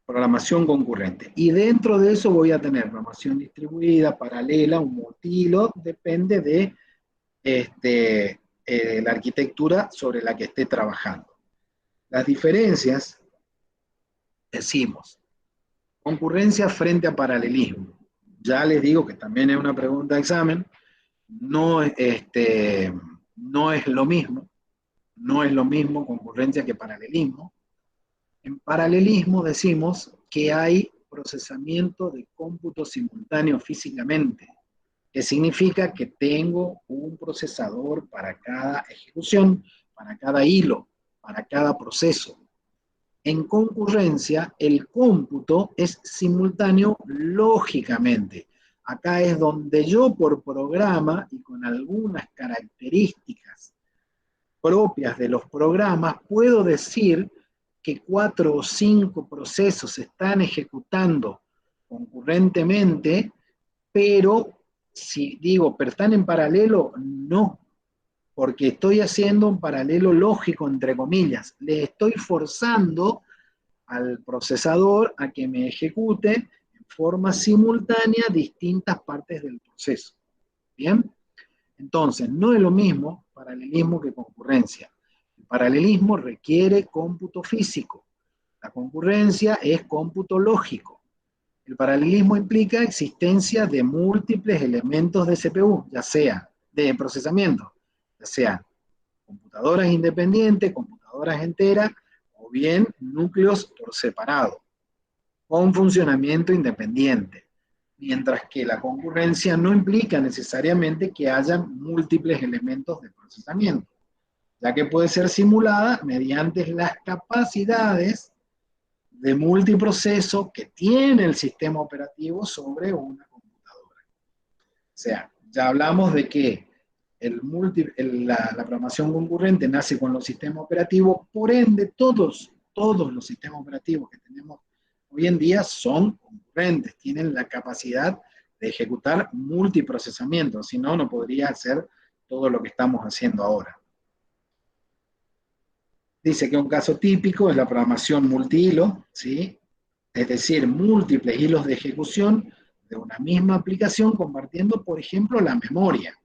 S1: Programación concurrente. Y dentro de eso voy a tener programación distribuida, paralela, un multihilo, depende de la arquitectura sobre la que esté trabajando. Las diferencias, decimos, concurrencia frente a paralelismo. Ya les digo que también es una pregunta de examen, no es lo mismo, no es lo mismo concurrencia que paralelismo. En paralelismo decimos que hay procesamiento de cómputo simultáneo físicamente, que significa que tengo un procesador para cada ejecución, para cada hilo, para cada proceso. En concurrencia, el cómputo es simultáneo lógicamente. Acá es donde yo por programa y con algunas características propias de los programas puedo decir que 4 o 5 procesos se están ejecutando concurrentemente, pero si digo, pero están en paralelo, no, porque estoy haciendo un paralelo lógico, entre comillas. Le estoy forzando al procesador a que me ejecute en forma simultánea distintas partes del proceso. ¿Bien? Entonces, no es lo mismo paralelismo que concurrencia. El paralelismo requiere cómputo físico. La concurrencia es cómputo lógico. El paralelismo implica existencia de múltiples elementos de CPU, ya sea de procesamiento, ya sean computadoras independientes, computadoras enteras, o bien núcleos por separado, con funcionamiento independiente. mientras que la concurrencia no implica necesariamente que haya múltiples elementos de procesamiento, ya que puede ser simulada mediante las capacidades de multiproceso que tiene el sistema operativo sobre una computadora. O sea, ya hablamos de que la programación concurrente nace con los sistemas operativos, por ende todos los sistemas operativos que tenemos hoy en día son concurrentes, tienen la capacidad de ejecutar multiprocesamiento, si no, no podría hacer todo lo que estamos haciendo ahora. Dice que un caso típico es la programación multihilo, ¿sí? Es decir, múltiples hilos de ejecución de una misma aplicación compartiendo, por ejemplo, la memoria.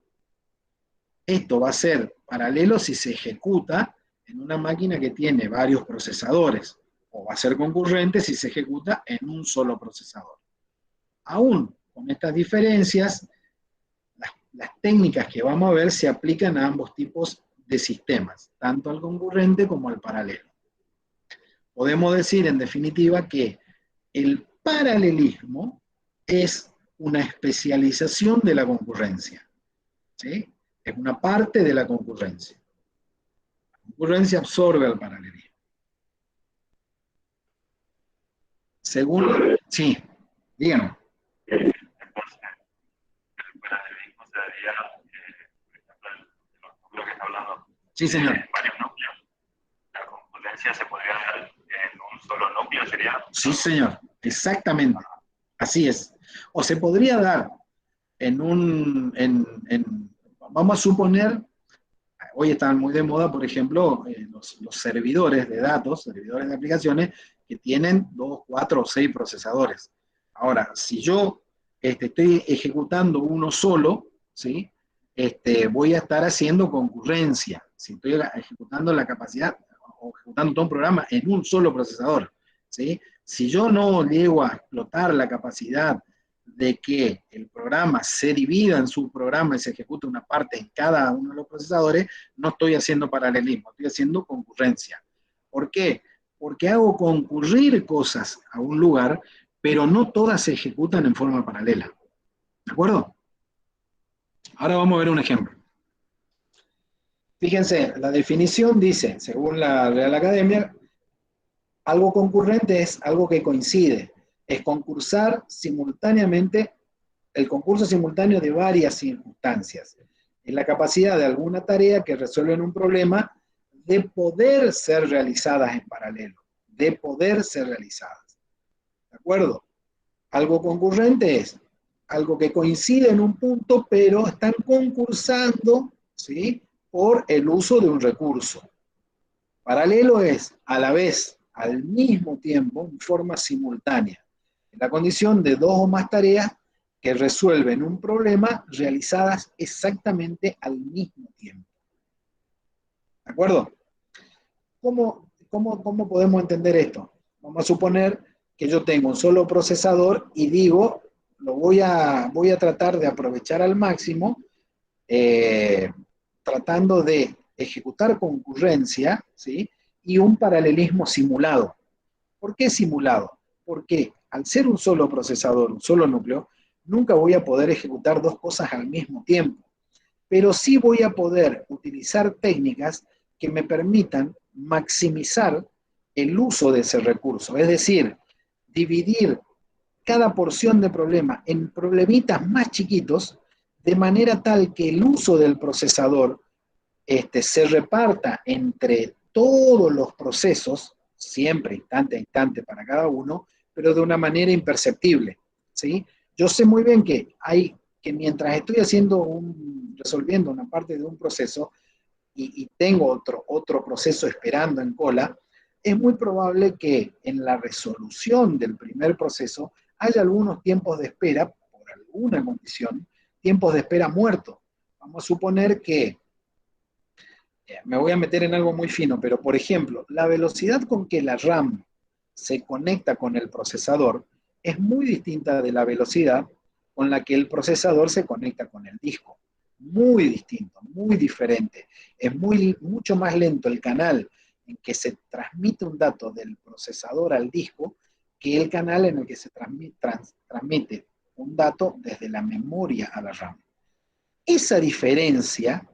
S1: Esto va a ser paralelo si se ejecuta en una máquina que tiene varios procesadores, o va a ser concurrente si se ejecuta en un solo procesador. Aún con estas diferencias, las técnicas que vamos a ver se aplican a ambos tipos de sistemas, tanto al concurrente como al paralelo. Podemos decir, en definitiva, que el paralelismo es una especialización de la concurrencia, ¿sí? Es una parte de la concurrencia. La concurrencia absorbe al paralelismo. Según, sí, díganos.
S4: Entonces, el paralelismo se daría, por ejemplo, en los núcleos que está hablando,
S1: Sí, señor.
S4: varios núcleos. La concurrencia se podría dar en un solo núcleo, ¿sería?
S1: Sí, señor, exactamente. Así es. O se podría dar en vamos a suponer, hoy están muy de moda, por ejemplo, los servidores de datos, servidores de aplicaciones, que tienen 2, 4 o 6 procesadores. Ahora, si yo estoy ejecutando uno solo, ¿sí? Voy a estar haciendo concurrencia. Si estoy ejecutando la capacidad o ejecutando todo un programa en un solo procesador, ¿sí? Si yo no llego a explotar la capacidad de que el programa se divida en subprogramas y se ejecute una parte en cada uno de los procesadores, no estoy haciendo paralelismo, estoy haciendo concurrencia. ¿Por qué? Porque hago concurrir cosas a un lugar, pero no todas se ejecutan en forma paralela. ¿De acuerdo? Ahora vamos a ver un ejemplo. Fíjense, la definición dice, según la Real Academia, algo concurrente es algo que coincide, es concursar simultáneamente, el concurso simultáneo de varias circunstancias. Es la capacidad de alguna tarea que resuelven un problema de poder ser realizadas en paralelo, de poder ser realizadas. ¿De acuerdo? Algo concurrente es algo que coincide en un punto, pero están concursando, ¿sí?, por el uso de un recurso. Paralelo es a la vez, al mismo tiempo, en forma simultánea, en la condición de 2 o más tareas que resuelven un problema realizadas exactamente al mismo tiempo. ¿De acuerdo? ¿Cómo podemos entender esto? Vamos a suponer que yo tengo un solo procesador y digo, voy a tratar de aprovechar al máximo, tratando de ejecutar concurrencia, ¿sí?, y un paralelismo simulado. ¿Por qué simulado? Porque al ser un solo procesador, un solo núcleo, nunca voy a poder ejecutar 2 cosas al mismo tiempo, pero sí voy a poder utilizar técnicas que me permitan maximizar el uso de ese recurso, es decir, dividir cada porción de problema en problemitas más chiquitos, de manera tal que el uso del procesador se reparta entre todos los procesos, siempre instante a instante para cada uno, pero de una manera imperceptible, ¿sí? Yo sé muy bien que mientras estoy resolviendo una parte de un proceso y tengo otro proceso esperando en cola, es muy probable que en la resolución del primer proceso haya algunos tiempos de espera, por alguna condición, tiempos de espera muertos. Vamos a suponer que, me voy a meter en algo muy fino, pero por ejemplo, la velocidad con que la RAM se conecta con el procesador es muy distinta de la velocidad con la que el procesador se conecta con el disco. Muy distinto, muy diferente. Es mucho más lento el canal en que se transmite un dato del procesador al disco que el canal en el que se transmite un dato desde la memoria a la RAM. Esa diferencia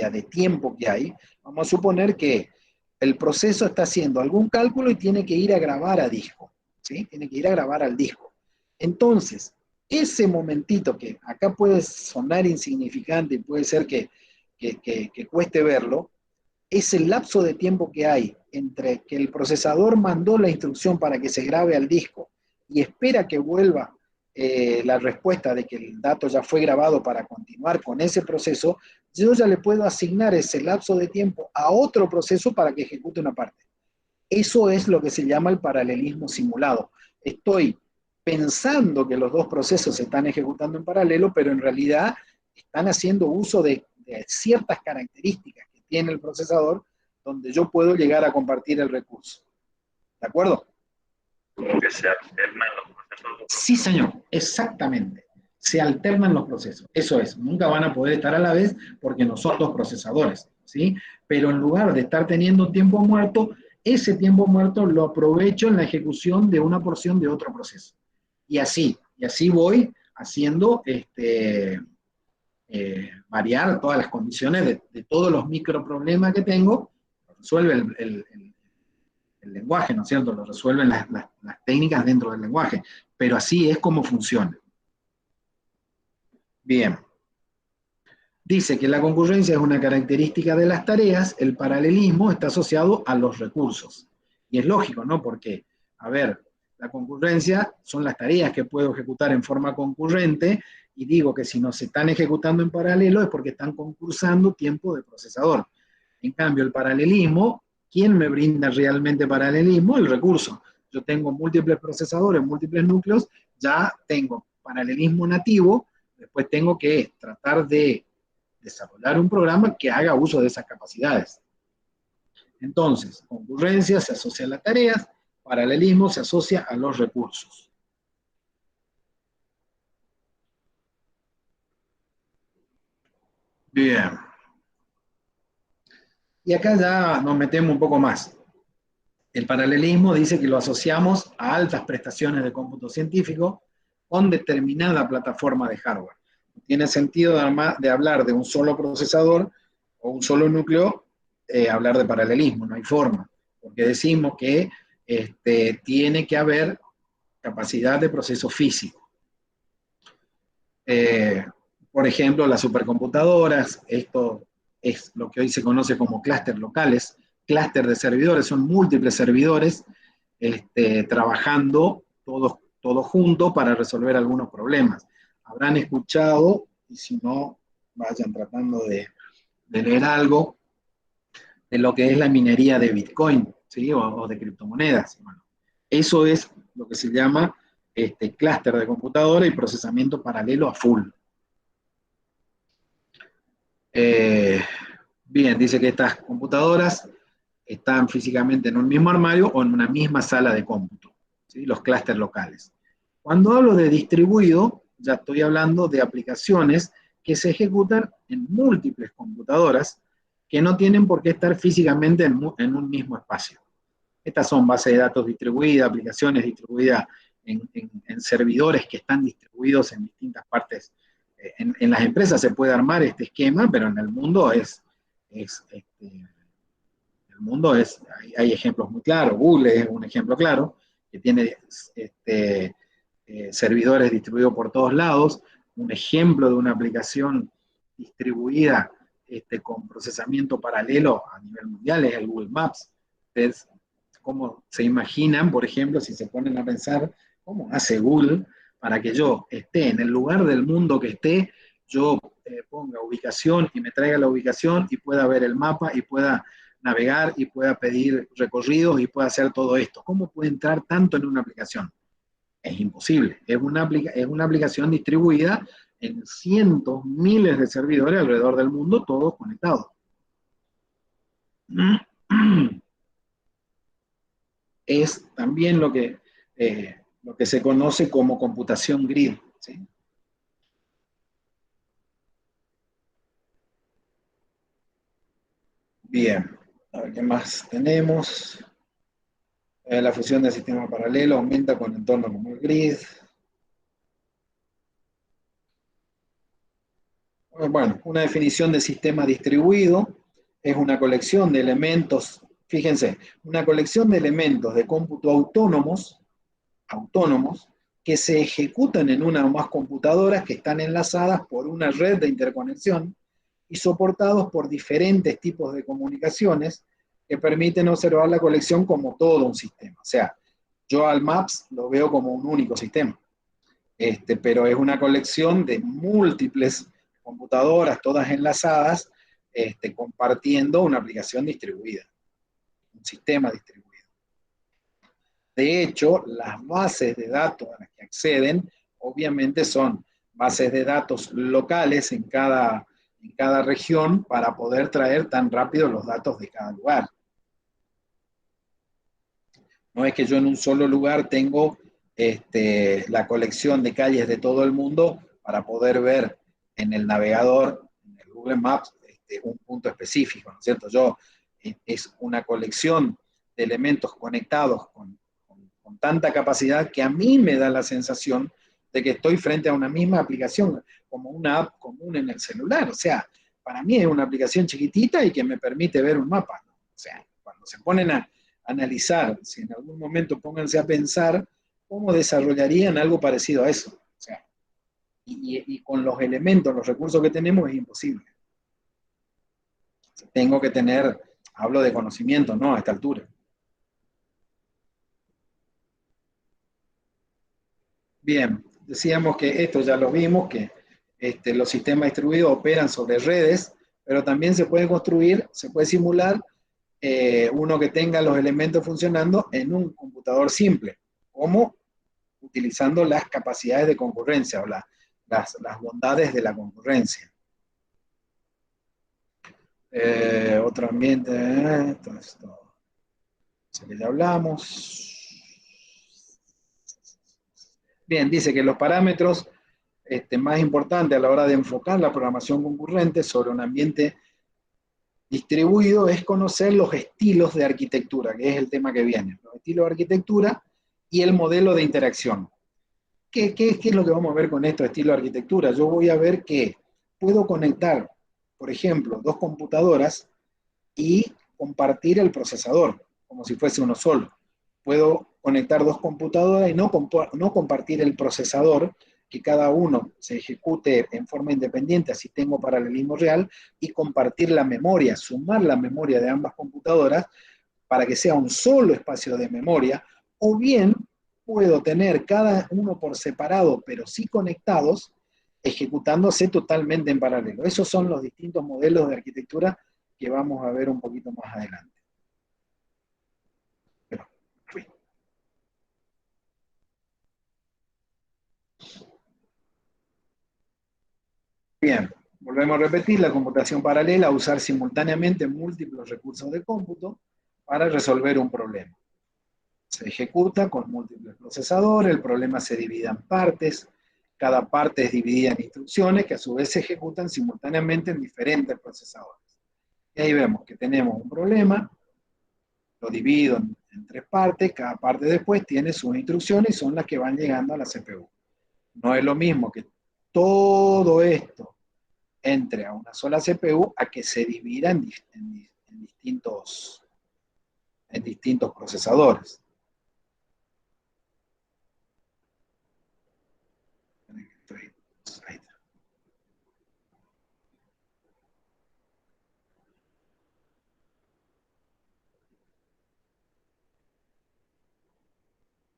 S1: de tiempo que hay, vamos a suponer que el proceso está haciendo algún cálculo y tiene que ir a grabar a disco, ¿sí? Tiene que ir a grabar al disco. Entonces, ese momentito que acá puede sonar insignificante y puede ser que cueste verlo, es el lapso de tiempo que hay entre que el procesador mandó la instrucción para que se grabe al disco y espera que vuelva la respuesta de que el dato ya fue grabado para continuar con ese proceso, yo ya le puedo asignar ese lapso de tiempo a otro proceso para que ejecute una parte. Eso es lo que se llama el paralelismo simulado. Estoy pensando que los dos procesos se están ejecutando en paralelo, pero en realidad están haciendo uso de ciertas características que tiene el procesador donde yo puedo llegar a compartir el recurso. ¿De acuerdo?
S4: Como que se alternan los procesos.
S1: Sí, señor, exactamente. Se alternan los procesos. Eso es, nunca van a poder estar a la vez porque no son dos procesadores, ¿sí? Pero en lugar de estar teniendo tiempo muerto, ese tiempo muerto lo aprovecho en la ejecución de una porción de otro proceso. Y así voy haciendo variar todas las condiciones de todos los microproblemas que tengo, resuelve el lenguaje, ¿no es cierto? Lo resuelven las técnicas dentro del lenguaje, pero así es como funciona. Bien. Dice que la concurrencia es una característica de las tareas, el paralelismo está asociado a los recursos. Y es lógico, ¿no? Porque, a ver, la concurrencia son las tareas que puedo ejecutar en forma concurrente, y digo que si no se están ejecutando en paralelo es porque están concursando tiempo de procesador. En cambio, el paralelismo, ¿quién me brinda realmente paralelismo? El recurso. Yo tengo múltiples procesadores, múltiples núcleos, ya tengo paralelismo nativo, después tengo que tratar de desarrollar un programa que haga uso de esas capacidades. Entonces, concurrencia se asocia a las tareas, paralelismo se asocia a los recursos. Bien. Y acá ya nos metemos un poco más. El paralelismo dice que lo asociamos a altas prestaciones de cómputo científico con determinada plataforma de hardware. No tiene sentido de hablar de un solo procesador o un solo núcleo, hablar de paralelismo, no hay forma, porque decimos que tiene que haber capacidad de proceso físico. Por ejemplo, las supercomputadoras, esto es lo que hoy se conoce como clústeres locales, clúster de servidores, son múltiples servidores trabajando todos juntos para resolver algunos problemas. Habrán escuchado, y si no, vayan tratando de leer algo, de lo que es la minería de Bitcoin, ¿sí? o de criptomonedas. Bueno, eso es lo que se llama clúster de computadora y procesamiento paralelo a full. Bien, dice que estas computadoras están físicamente en un mismo armario o en una misma sala de cómputo, ¿sí? Los clústeres locales. Cuando hablo de distribuido, ya estoy hablando de aplicaciones que se ejecutan en múltiples computadoras que no tienen por qué estar físicamente en un mismo espacio. Estas son bases de datos distribuidas, aplicaciones distribuidas en servidores que están distribuidos en distintas partes. En las empresas se puede armar este esquema, pero en el mundo hay ejemplos muy claros. Google es un ejemplo claro, que tiene servidores distribuidos por todos lados. Un ejemplo de una aplicación distribuida con procesamiento paralelo a nivel mundial es el Google Maps. Ustedes, ¿cómo se imaginan, por ejemplo, si se ponen a pensar cómo hace Google para que yo esté en el lugar del mundo que esté, yo ponga ubicación y me traiga la ubicación y pueda ver el mapa y pueda navegar y pueda pedir recorridos y pueda hacer todo esto? ¿Cómo puede entrar tanto en una aplicación? Es imposible. Es una aplicación distribuida en cientos, miles de servidores alrededor del mundo, todos conectados. Es también lo que se conoce como computación grid, ¿sí? Bien, a ver qué más tenemos. La fusión de sistemas paralelos aumenta con entornos como el grid. Bueno, una definición de sistema distribuido es una colección de elementos, fíjense, una colección de elementos de cómputo autónomos que se ejecutan en una o más computadoras que están enlazadas por una red de interconexión y soportados por diferentes tipos de comunicaciones que permiten observar la colección como todo un sistema. O sea, yo al MAPS lo veo como un único sistema, pero es una colección de múltiples computadoras, todas enlazadas, compartiendo una aplicación distribuida, un sistema distribuido. De hecho, las bases de datos a las que acceden, obviamente son bases de datos locales en cada región para poder traer tan rápido los datos de cada lugar. No es que yo en un solo lugar tengo la colección de calles de todo el mundo para poder ver en el navegador, en el Google Maps, un punto específico, ¿no es cierto? Es una colección de elementos conectados con tanta capacidad que a mí me da la sensación de que estoy frente a una misma aplicación, como una app común en el celular. O sea, para mí es una aplicación chiquitita y que me permite ver un mapa, ¿no? O sea, cuando se ponen a analizar, si en algún momento pónganse a pensar cómo desarrollarían algo parecido a eso. O sea, y con los elementos, los recursos que tenemos es imposible. Tengo que tener, hablo de conocimiento, ¿no? A esta altura. Bien, decíamos que esto ya lo vimos, que los sistemas distribuidos operan sobre redes, pero también se puede construir, se puede simular uno que tenga los elementos funcionando en un computador simple, como utilizando las capacidades de concurrencia o las bondades de la concurrencia. Otro ambiente, esto que ya hablamos. Bien, dice que los parámetros más importantes a la hora de enfocar la programación concurrente sobre un ambiente distribuido es conocer los estilos de arquitectura, que es el tema que viene, los estilos de arquitectura y el modelo de interacción. ¿Qué es lo que vamos a ver con estos estilos de arquitectura? Yo voy a ver que puedo conectar, por ejemplo, dos computadoras y compartir el procesador, como si fuese uno solo. Puedo conectar dos computadoras y no compartir el procesador, que cada uno se ejecute en forma independiente, así tengo paralelismo real, y compartir la memoria, sumar la memoria de ambas computadoras para que sea un solo espacio de memoria, o bien puedo tener cada uno por separado, pero sí conectados, ejecutándose totalmente en paralelo. Esos son los distintos modelos de arquitectura que vamos a ver un poquito más adelante. Pero, fui. Bien, volvemos a repetir, la computación paralela, usar simultáneamente múltiples recursos de cómputo para resolver un problema. Se ejecuta con múltiples procesadores, el problema se divide en partes, cada parte es dividida en instrucciones que a su vez se ejecutan simultáneamente en diferentes procesadores. Y ahí vemos que tenemos un problema, lo divido en tres partes, cada parte después tiene sus instrucciones y son las que van llegando a la CPU. No es lo mismo que todo esto entre a una sola CPU a que se divida en distintos procesadores. Ahí está.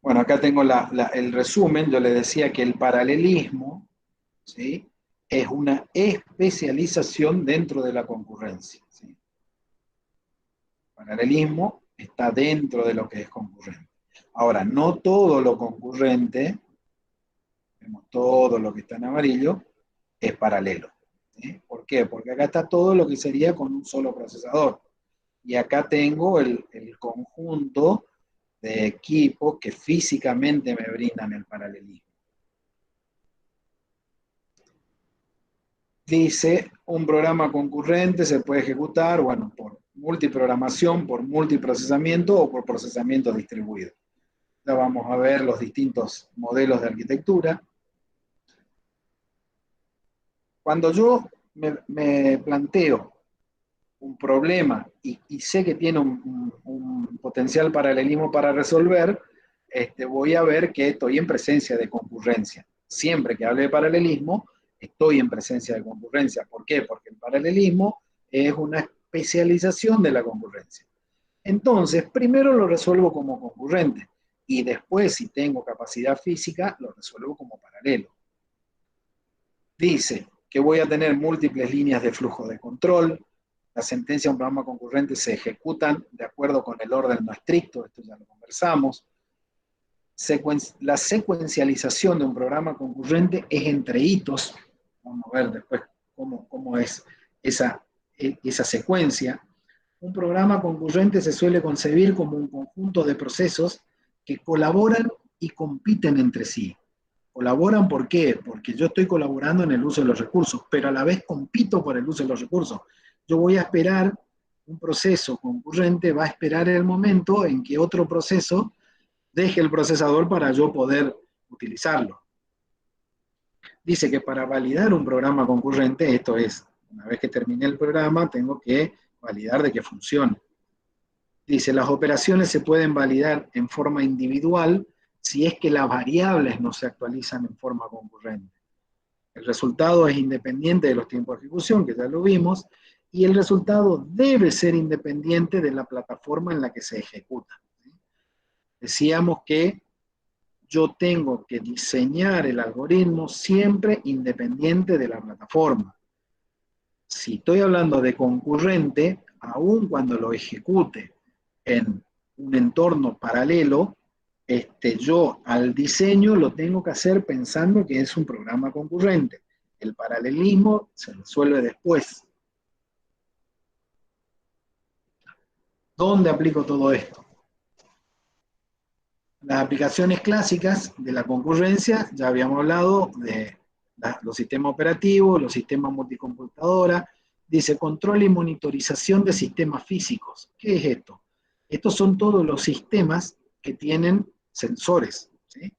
S1: Bueno, acá tengo el resumen. Yo le decía que el paralelismo, ¿sí?, es una especialización dentro de la concurrencia, ¿sí? Paralelismo está dentro de lo que es concurrente. Ahora, no todo lo concurrente, vemos todo lo que está en amarillo, es paralelo, ¿sí? ¿Por qué? Porque acá está todo lo que sería con un solo procesador. Y acá tengo el conjunto de equipos que físicamente me brindan el paralelismo. Dice, un programa concurrente se puede ejecutar, bueno, por multiprogramación, por multiprocesamiento o por procesamiento distribuido. Ya vamos a ver los distintos modelos de arquitectura. Cuando yo me planteo un problema y sé que tiene un potencial paralelismo para resolver, voy a ver que estoy en presencia de concurrencia. Siempre que hable de paralelismo, estoy en presencia de concurrencia. ¿Por qué? Porque el paralelismo es una especialización de la concurrencia. Entonces, primero lo resuelvo como concurrente y después, si tengo capacidad física, lo resuelvo como paralelo. Dice que voy a tener múltiples líneas de flujo de control. Las sentencias de un programa concurrente se ejecutan de acuerdo con el orden no estricto, esto ya lo conversamos. La secuencialización de un programa concurrente es entre hitos. Vamos a ver después cómo es esa secuencia. Un programa concurrente se suele concebir como un conjunto de procesos que colaboran y compiten entre sí. Colaboran, ¿por qué? Porque yo estoy colaborando en el uso de los recursos, pero a la vez compito por el uso de los recursos. Yo voy a esperar, un proceso concurrente va a esperar el momento en que otro proceso deje el procesador para yo poder utilizarlo. Dice que para validar un programa concurrente, esto es, una vez que termine el programa, tengo que validar de que funcione. Dice, las operaciones se pueden validar en forma individual si es que las variables no se actualizan en forma concurrente. El resultado es independiente de los tiempos de ejecución, que ya lo vimos, y el resultado debe ser independiente de la plataforma en la que se ejecuta. Decíamos que yo tengo que diseñar el algoritmo siempre independiente de la plataforma. Si estoy hablando de concurrente, aun cuando lo ejecute en un entorno paralelo, yo al diseño lo tengo que hacer pensando que es un programa concurrente. El paralelismo se resuelve después. ¿Dónde aplico todo esto? Las aplicaciones clásicas de la concurrencia, ya habíamos hablado de los sistemas operativos, los sistemas multicomputadora. Dice control y monitorización de sistemas físicos. ¿Qué es esto? Estos son todos los sistemas que tienen sensores, ¿sí?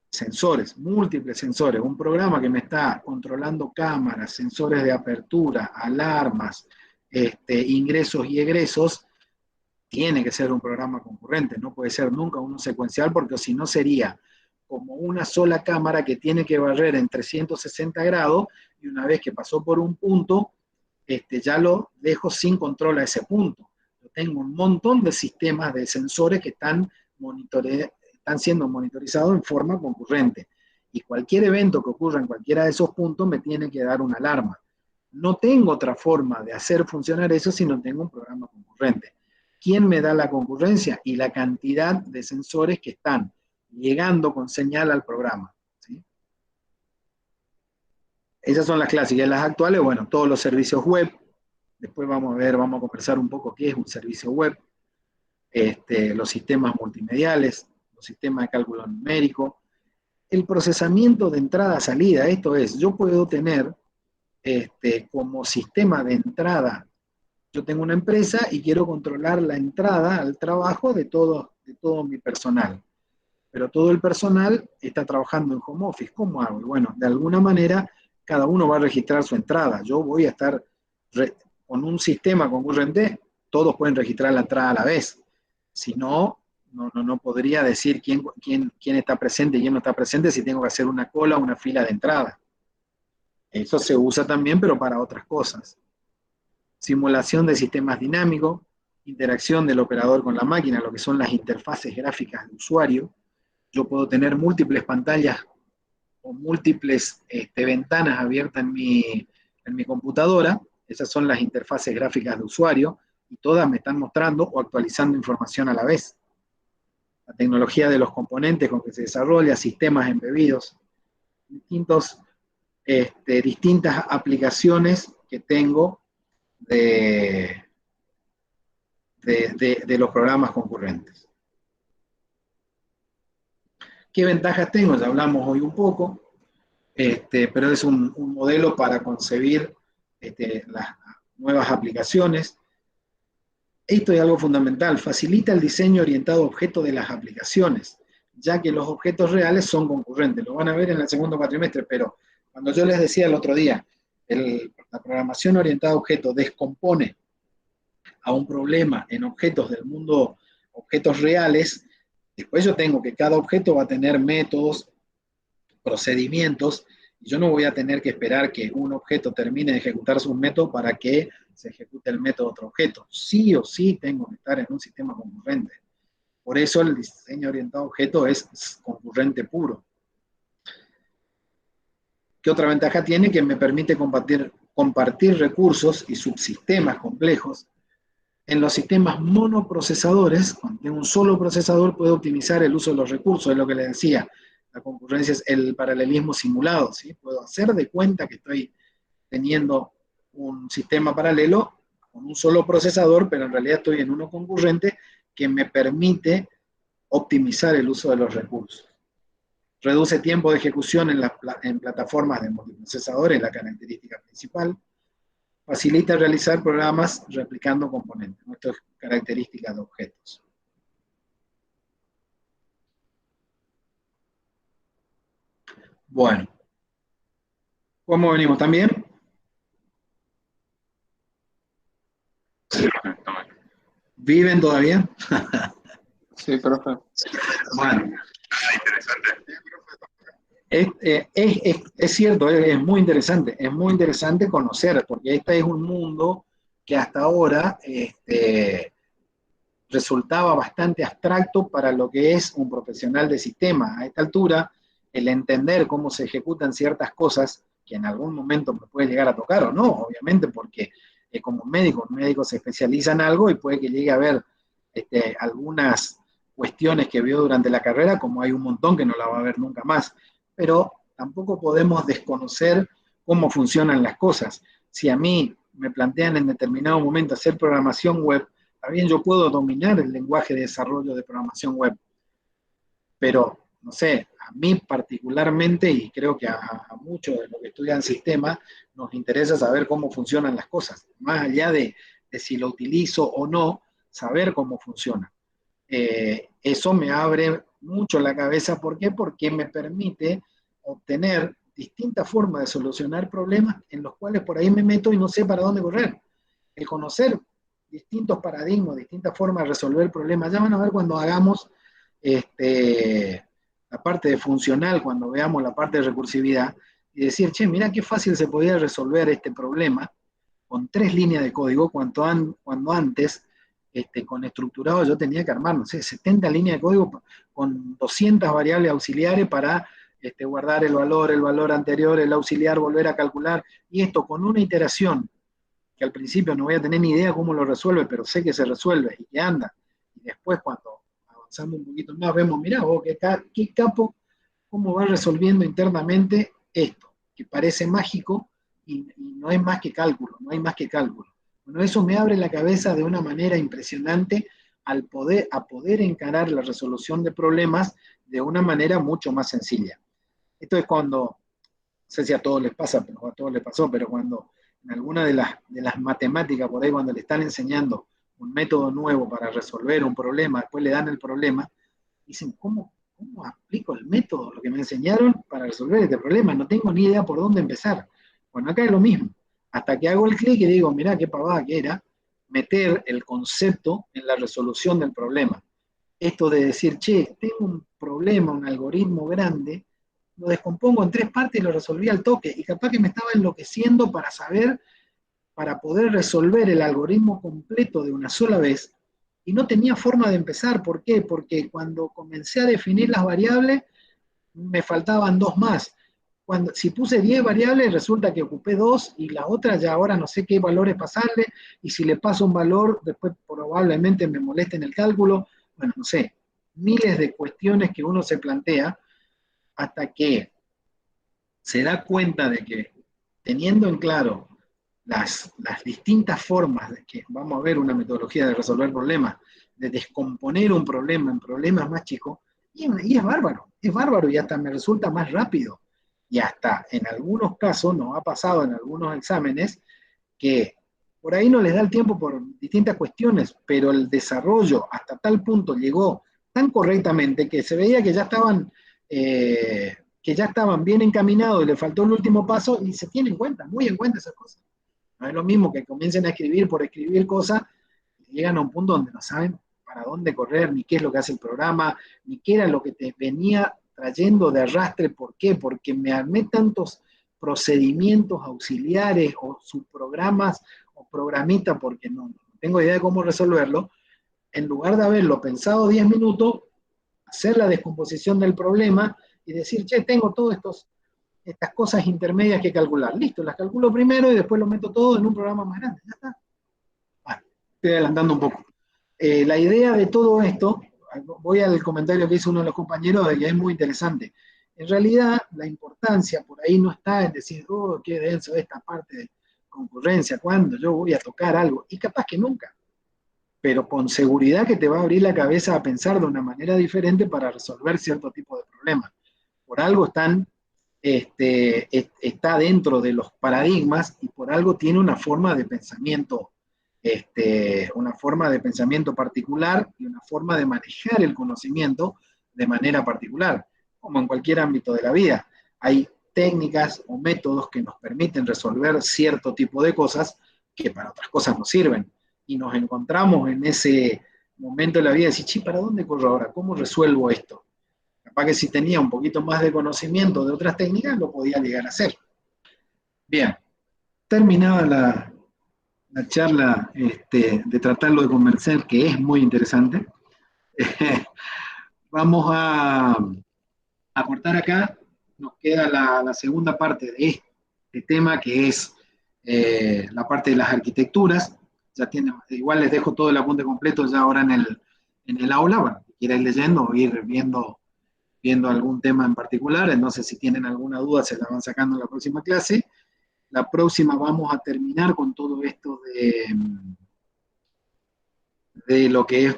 S1: Sensores, múltiples sensores. Un programa que me está controlando cámaras, sensores de apertura, alarmas, ingresos y egresos, tiene que ser un programa concurrente, no puede ser nunca uno secuencial, porque si no sería como una sola cámara que tiene que barrer en 360 grados, y una vez que pasó por un punto, ya lo dejo sin control a ese punto. Yo tengo un montón de sistemas de sensores que están siendo monitorizados en forma concurrente, y cualquier evento que ocurra en cualquiera de esos puntos me tiene que dar una alarma. No tengo otra forma de hacer funcionar eso si no tengo un programa concurrente. ¿Quién me da la concurrencia? Y la cantidad de sensores que están llegando con señal al programa, ¿sí? Esas son las clásicas. Las actuales, bueno, todos los servicios web. Después vamos a conversar un poco qué es un servicio web. Los sistemas multimediales, los sistemas de cálculo numérico. El procesamiento de entrada-salida, esto es, yo puedo tener como sistema de entrada. Yo tengo una empresa y quiero controlar la entrada al trabajo de todo mi personal. Pero todo el personal está trabajando en home office. ¿Cómo hago? Y bueno, de alguna manera, cada uno va a registrar su entrada. Yo voy a estar con un sistema concurrente, todos pueden registrar la entrada a la vez. Si no, no podría decir quién está presente y quién no está presente si tengo que hacer una cola o una fila de entrada. Eso se usa también, pero para otras cosas. Simulación de sistemas dinámicos, interacción del operador con la máquina, lo que son las interfaces gráficas de usuario. Yo puedo tener múltiples pantallas o múltiples ventanas abiertas en mi computadora. Esas son las interfaces gráficas de usuario y todas me están mostrando o actualizando información a la vez. La tecnología de los componentes con que se desarrolla, sistemas embebidos, distintas aplicaciones que tengo de los programas concurrentes. ¿Qué ventajas tengo? Ya hablamos hoy un poco, pero es un modelo para concebir las nuevas aplicaciones. Esto es algo fundamental, facilita el diseño orientado a objetos de las aplicaciones, ya que los objetos reales son concurrentes. Lo van a ver en el segundo cuatrimestre, pero cuando yo les decía el otro día La programación orientada a objetos descompone a un problema en objetos del mundo, objetos reales. Después yo tengo que cada objeto va a tener métodos, procedimientos, y yo no voy a tener que esperar que un objeto termine de ejecutar su método para que se ejecute el método de otro objeto. Sí o sí tengo que estar en un sistema concurrente. Por eso el diseño orientado a objetos es concurrente puro. ¿Qué otra ventaja tiene? Que me permite compartir recursos y subsistemas complejos. En los sistemas monoprocesadores, cuando tengo un solo procesador, puedo optimizar el uso de los recursos, es lo que les decía. La concurrencia es el paralelismo simulado, ¿sí? Puedo hacer de cuenta que estoy teniendo un sistema paralelo con un solo procesador, pero en realidad estoy en uno concurrente que me permite optimizar el uso de los recursos. Reduce tiempo de ejecución en plataformas de multiprocesadores, la característica principal. Facilita realizar programas replicando componentes. Esto es característica de objetos. Bueno. ¿Cómo venimos? ¿También?
S4: Sí,
S1: ¿Viven todavía?
S5: Sí, profe.
S1: Bueno.
S4: Interesante.
S1: Es cierto, es muy interesante conocer, porque este es un mundo que hasta ahora resultaba bastante abstracto para lo que es un profesional de sistema. A esta altura, el entender cómo se ejecutan ciertas cosas, que en algún momento me puede llegar a tocar o no, obviamente, porque como médico, un médico se especializa en algo y puede que llegue a ver algunas cuestiones que vio durante la carrera, como hay un montón que no la va a ver nunca más, pero tampoco podemos desconocer cómo funcionan las cosas. Si a mí me plantean en determinado momento hacer programación web, también yo puedo dominar el lenguaje de desarrollo de programación web, pero, no sé, a mí particularmente, y creo que a muchos de los que estudian sistema, nos interesa saber cómo funcionan las cosas, más allá de si lo utilizo o no, saber cómo funciona. Eso me abre mucho la cabeza. ¿Por qué? Porque me permite obtener distintas formas de solucionar problemas en los cuales por ahí me meto y no sé para dónde correr. El conocer distintos paradigmas, distintas formas de resolver problemas, ya van a ver cuando hagamos la parte de funcional, cuando veamos la parte de recursividad, y decir, che, mira qué fácil se podía resolver este problema con 3 líneas de código, cuando antes con estructurado yo tenía que armar, no sé, 70 líneas de código con 200 variables auxiliares para guardar el valor anterior, el auxiliar, volver a calcular, y esto con una iteración, que al principio no voy a tener ni idea cómo lo resuelve, pero sé que se resuelve y que anda. Y después cuando avanzamos un poquito más, vemos, mirá vos, qué capo, cómo va resolviendo internamente esto, que parece mágico y no es más que cálculo, no hay más que cálculo. Bueno, eso me abre la cabeza de una manera impresionante a poder encarar la resolución de problemas de una manera mucho más sencilla. Esto es cuando, no sé si a todos les pasa, pero a todos les pasó, pero cuando en alguna de las matemáticas, por ahí cuando le están enseñando un método nuevo para resolver un problema, después le dan el problema, dicen, ¿cómo aplico el método, lo que me enseñaron para resolver este problema? No tengo ni idea por dónde empezar. Bueno, acá es lo mismo. Hasta que hago el clic y digo, mirá qué pavada que era meter el concepto en la resolución del problema. Esto de decir, che, tengo un problema, un algoritmo grande, lo descompongo en 3 partes y lo resolví al toque. Y capaz que me estaba enloqueciendo para poder resolver el algoritmo completo de una sola vez. Y no tenía forma de empezar. ¿Por qué? Porque cuando comencé a definir las variables, me faltaban 2 más. Si puse 10 variables, resulta que ocupé 2 y la otra ya ahora no sé qué valores pasarle, y si le paso un valor, después probablemente me moleste en el cálculo. Bueno, no sé, miles de cuestiones que uno se plantea hasta que se da cuenta de que teniendo en claro las distintas formas de que vamos a ver una metodología de resolver problemas, de descomponer un problema en problemas más chicos, y es bárbaro y hasta me resulta más rápido. Y hasta en algunos casos, nos ha pasado en algunos exámenes, que por ahí no les da el tiempo por distintas cuestiones, pero el desarrollo hasta tal punto llegó tan correctamente que se veía que ya estaban que ya estaban bien encaminados y le faltó el último paso y se tienen en cuenta, muy en cuenta esas cosas. No es lo mismo que comiencen a escribir por escribir cosas, y llegan a un punto donde no saben para dónde correr, ni qué es lo que hace el programa, ni qué era lo que te venía trayendo de arrastre. ¿Por qué? Porque me armé tantos procedimientos auxiliares o subprogramas o programitas porque no tengo idea de cómo resolverlo. En lugar de haberlo pensado 10 minutos, hacer la descomposición del problema y decir, che, tengo todas estas cosas intermedias que calcular. Listo, las calculo primero y después lo meto todo en un programa más grande. Ya está. Bueno, estoy adelantando un poco. La idea de todo esto, voy al comentario que hizo uno de los compañeros, de que es muy interesante. En realidad, la importancia por ahí no está en decir, oh, qué denso esta parte de concurrencia, cuando yo voy a tocar algo, y capaz que nunca, pero con seguridad que te va a abrir la cabeza a pensar de una manera diferente para resolver cierto tipo de problemas. Por algo está dentro de los paradigmas y por algo tiene una forma de pensamiento particular y una forma de manejar el conocimiento de manera particular, como en cualquier ámbito de la vida. Hay técnicas o métodos que nos permiten resolver cierto tipo de cosas que para otras cosas no sirven. Y nos encontramos en ese momento de la vida de decir, ¿para dónde corro ahora? ¿Cómo resuelvo esto? Capaz que si tenía un poquito más de conocimiento de otras técnicas, lo podía llegar a hacer. Bien, terminada la charla de tratarlo de convencer, que es muy interesante. Vamos a cortar acá. Nos queda la segunda parte de este tema, que es la parte de las arquitecturas. Ya igual les dejo todo el apunte completo ya ahora en el aula, bueno, si quieren ir leyendo o ir viendo algún tema en particular. Entonces, si tienen alguna duda, se la van sacando en la próxima clase. La próxima vamos a terminar con todo esto de lo que es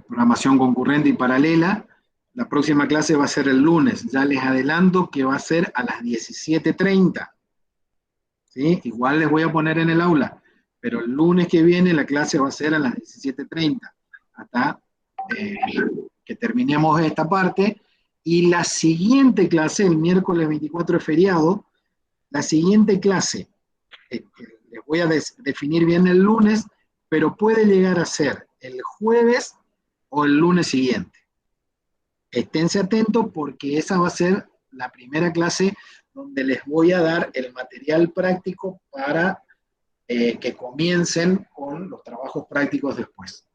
S1: programación concurrente y paralela. La próxima clase va a ser el lunes. Ya les adelanto que va a ser a las 17:30. ¿Sí? Igual les voy a poner en el aula, pero el lunes que viene la clase va a ser a las 17:30. Hasta que terminemos esta parte. Y la siguiente clase, el miércoles 24 es feriado. La siguiente clase, les voy a definir bien el lunes, pero puede llegar a ser el jueves o el lunes siguiente. Esténse atentos porque esa va a ser la primera clase donde les voy a dar el material práctico para que comiencen con los trabajos prácticos después.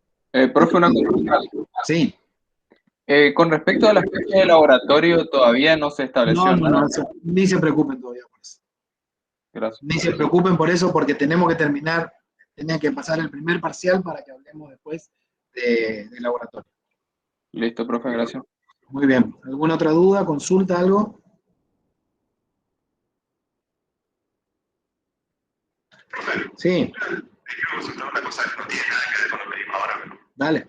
S5: Profe, una consulta.
S1: Sí.
S5: Con respecto a la fecha de laboratorio, todavía no se estableció nada.
S1: No, ni se preocupen todavía por eso.
S5: Gracias.
S1: Ni se preocupen por eso, porque tenemos que terminar, tenía que pasar el primer parcial para que hablemos después de laboratorio.
S5: Listo, profe, gracias.
S1: Muy bien. ¿Alguna otra duda, consulta, algo? Sí.
S4: Quiero consultar una cosa que no tiene nada que ver con lo que dimos ahora, pero
S1: Dale.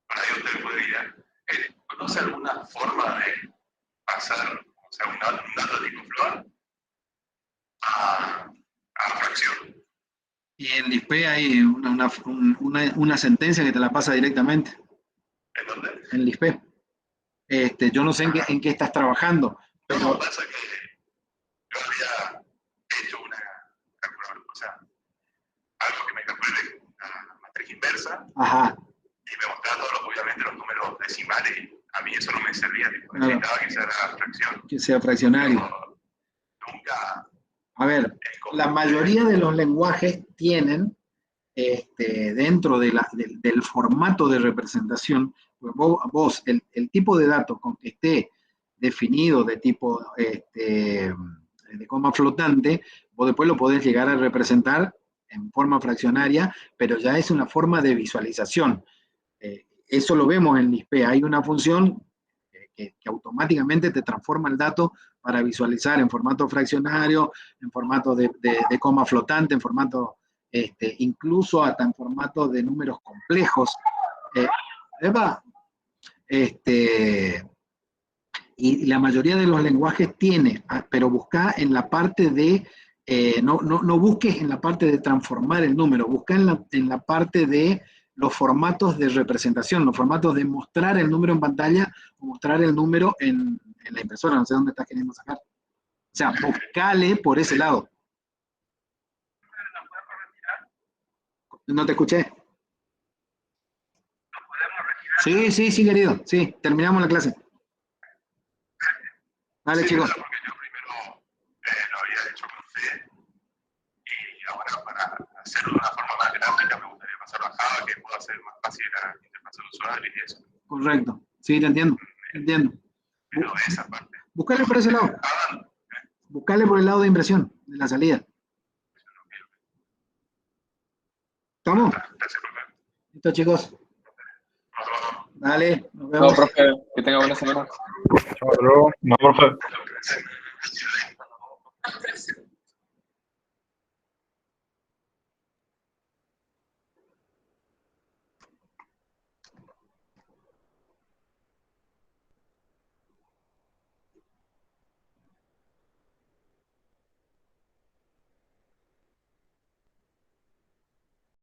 S4: para que usted puede guiar. ¿Conoce alguna forma de pasar, o sea, un dato tipo float a fracción?
S1: Y en LISPE hay una sentencia que te la pasa directamente.
S4: ¿En dónde?
S1: En LISPE. Yo no sé en qué estás trabajando, pero...
S4: No, pasa que yo había hecho o sea, algo que me calcule una matriz inversa.
S1: Ajá.
S4: Y me mostraba obviamente los números decimales. A mí eso no me servía, necesitaba que sea la fracción.
S1: Que sea fraccionario.
S4: Pero nunca...
S1: A ver, la mayoría de los lenguajes tienen, dentro del formato de representación, pues vos el tipo de datos con que esté definido de tipo de coma flotante, vos después lo podés llegar a representar en forma fraccionaria, pero ya es una forma de visualización. Eso lo vemos en LISPE. Hay una función que automáticamente te transforma el dato para visualizar en formato fraccionario, en formato de coma flotante, en formato, incluso hasta en formato de números complejos. Y la mayoría de los lenguajes tiene, pero busca en la parte de, no busques en la parte de transformar el número, busca en la parte de los formatos de representación, los formatos de mostrar el número en pantalla o mostrar el número en la impresora, no sé dónde estás queriendo sacar. O sea, buscale por ese lado. No te escuché. Sí, sí, sí, querido. Sí, terminamos la clase. Vale,
S4: Sí,
S1: chicos.
S4: claro, porque yo primero lo había hecho con C y ahora para hacerlo de una forma más gráfica me gustaría pasarlo a Java, que pueda ser más fácil la interfaz del usuario y eso.
S1: Correcto. Sí, te entiendo. Te entiendo.
S4: Pero esa parte.
S1: Búscale por ese lado.
S4: Java,
S1: Buscale por el lado de impresión, de la salida. ¿Estamos?
S4: gracias, profe.
S1: Listo, chicos. Dale, nos
S5: No,
S1: vemos.
S5: profe, que tenga buena semana.
S6: Chao, bro. No, profe.
S4: Lo que me hace-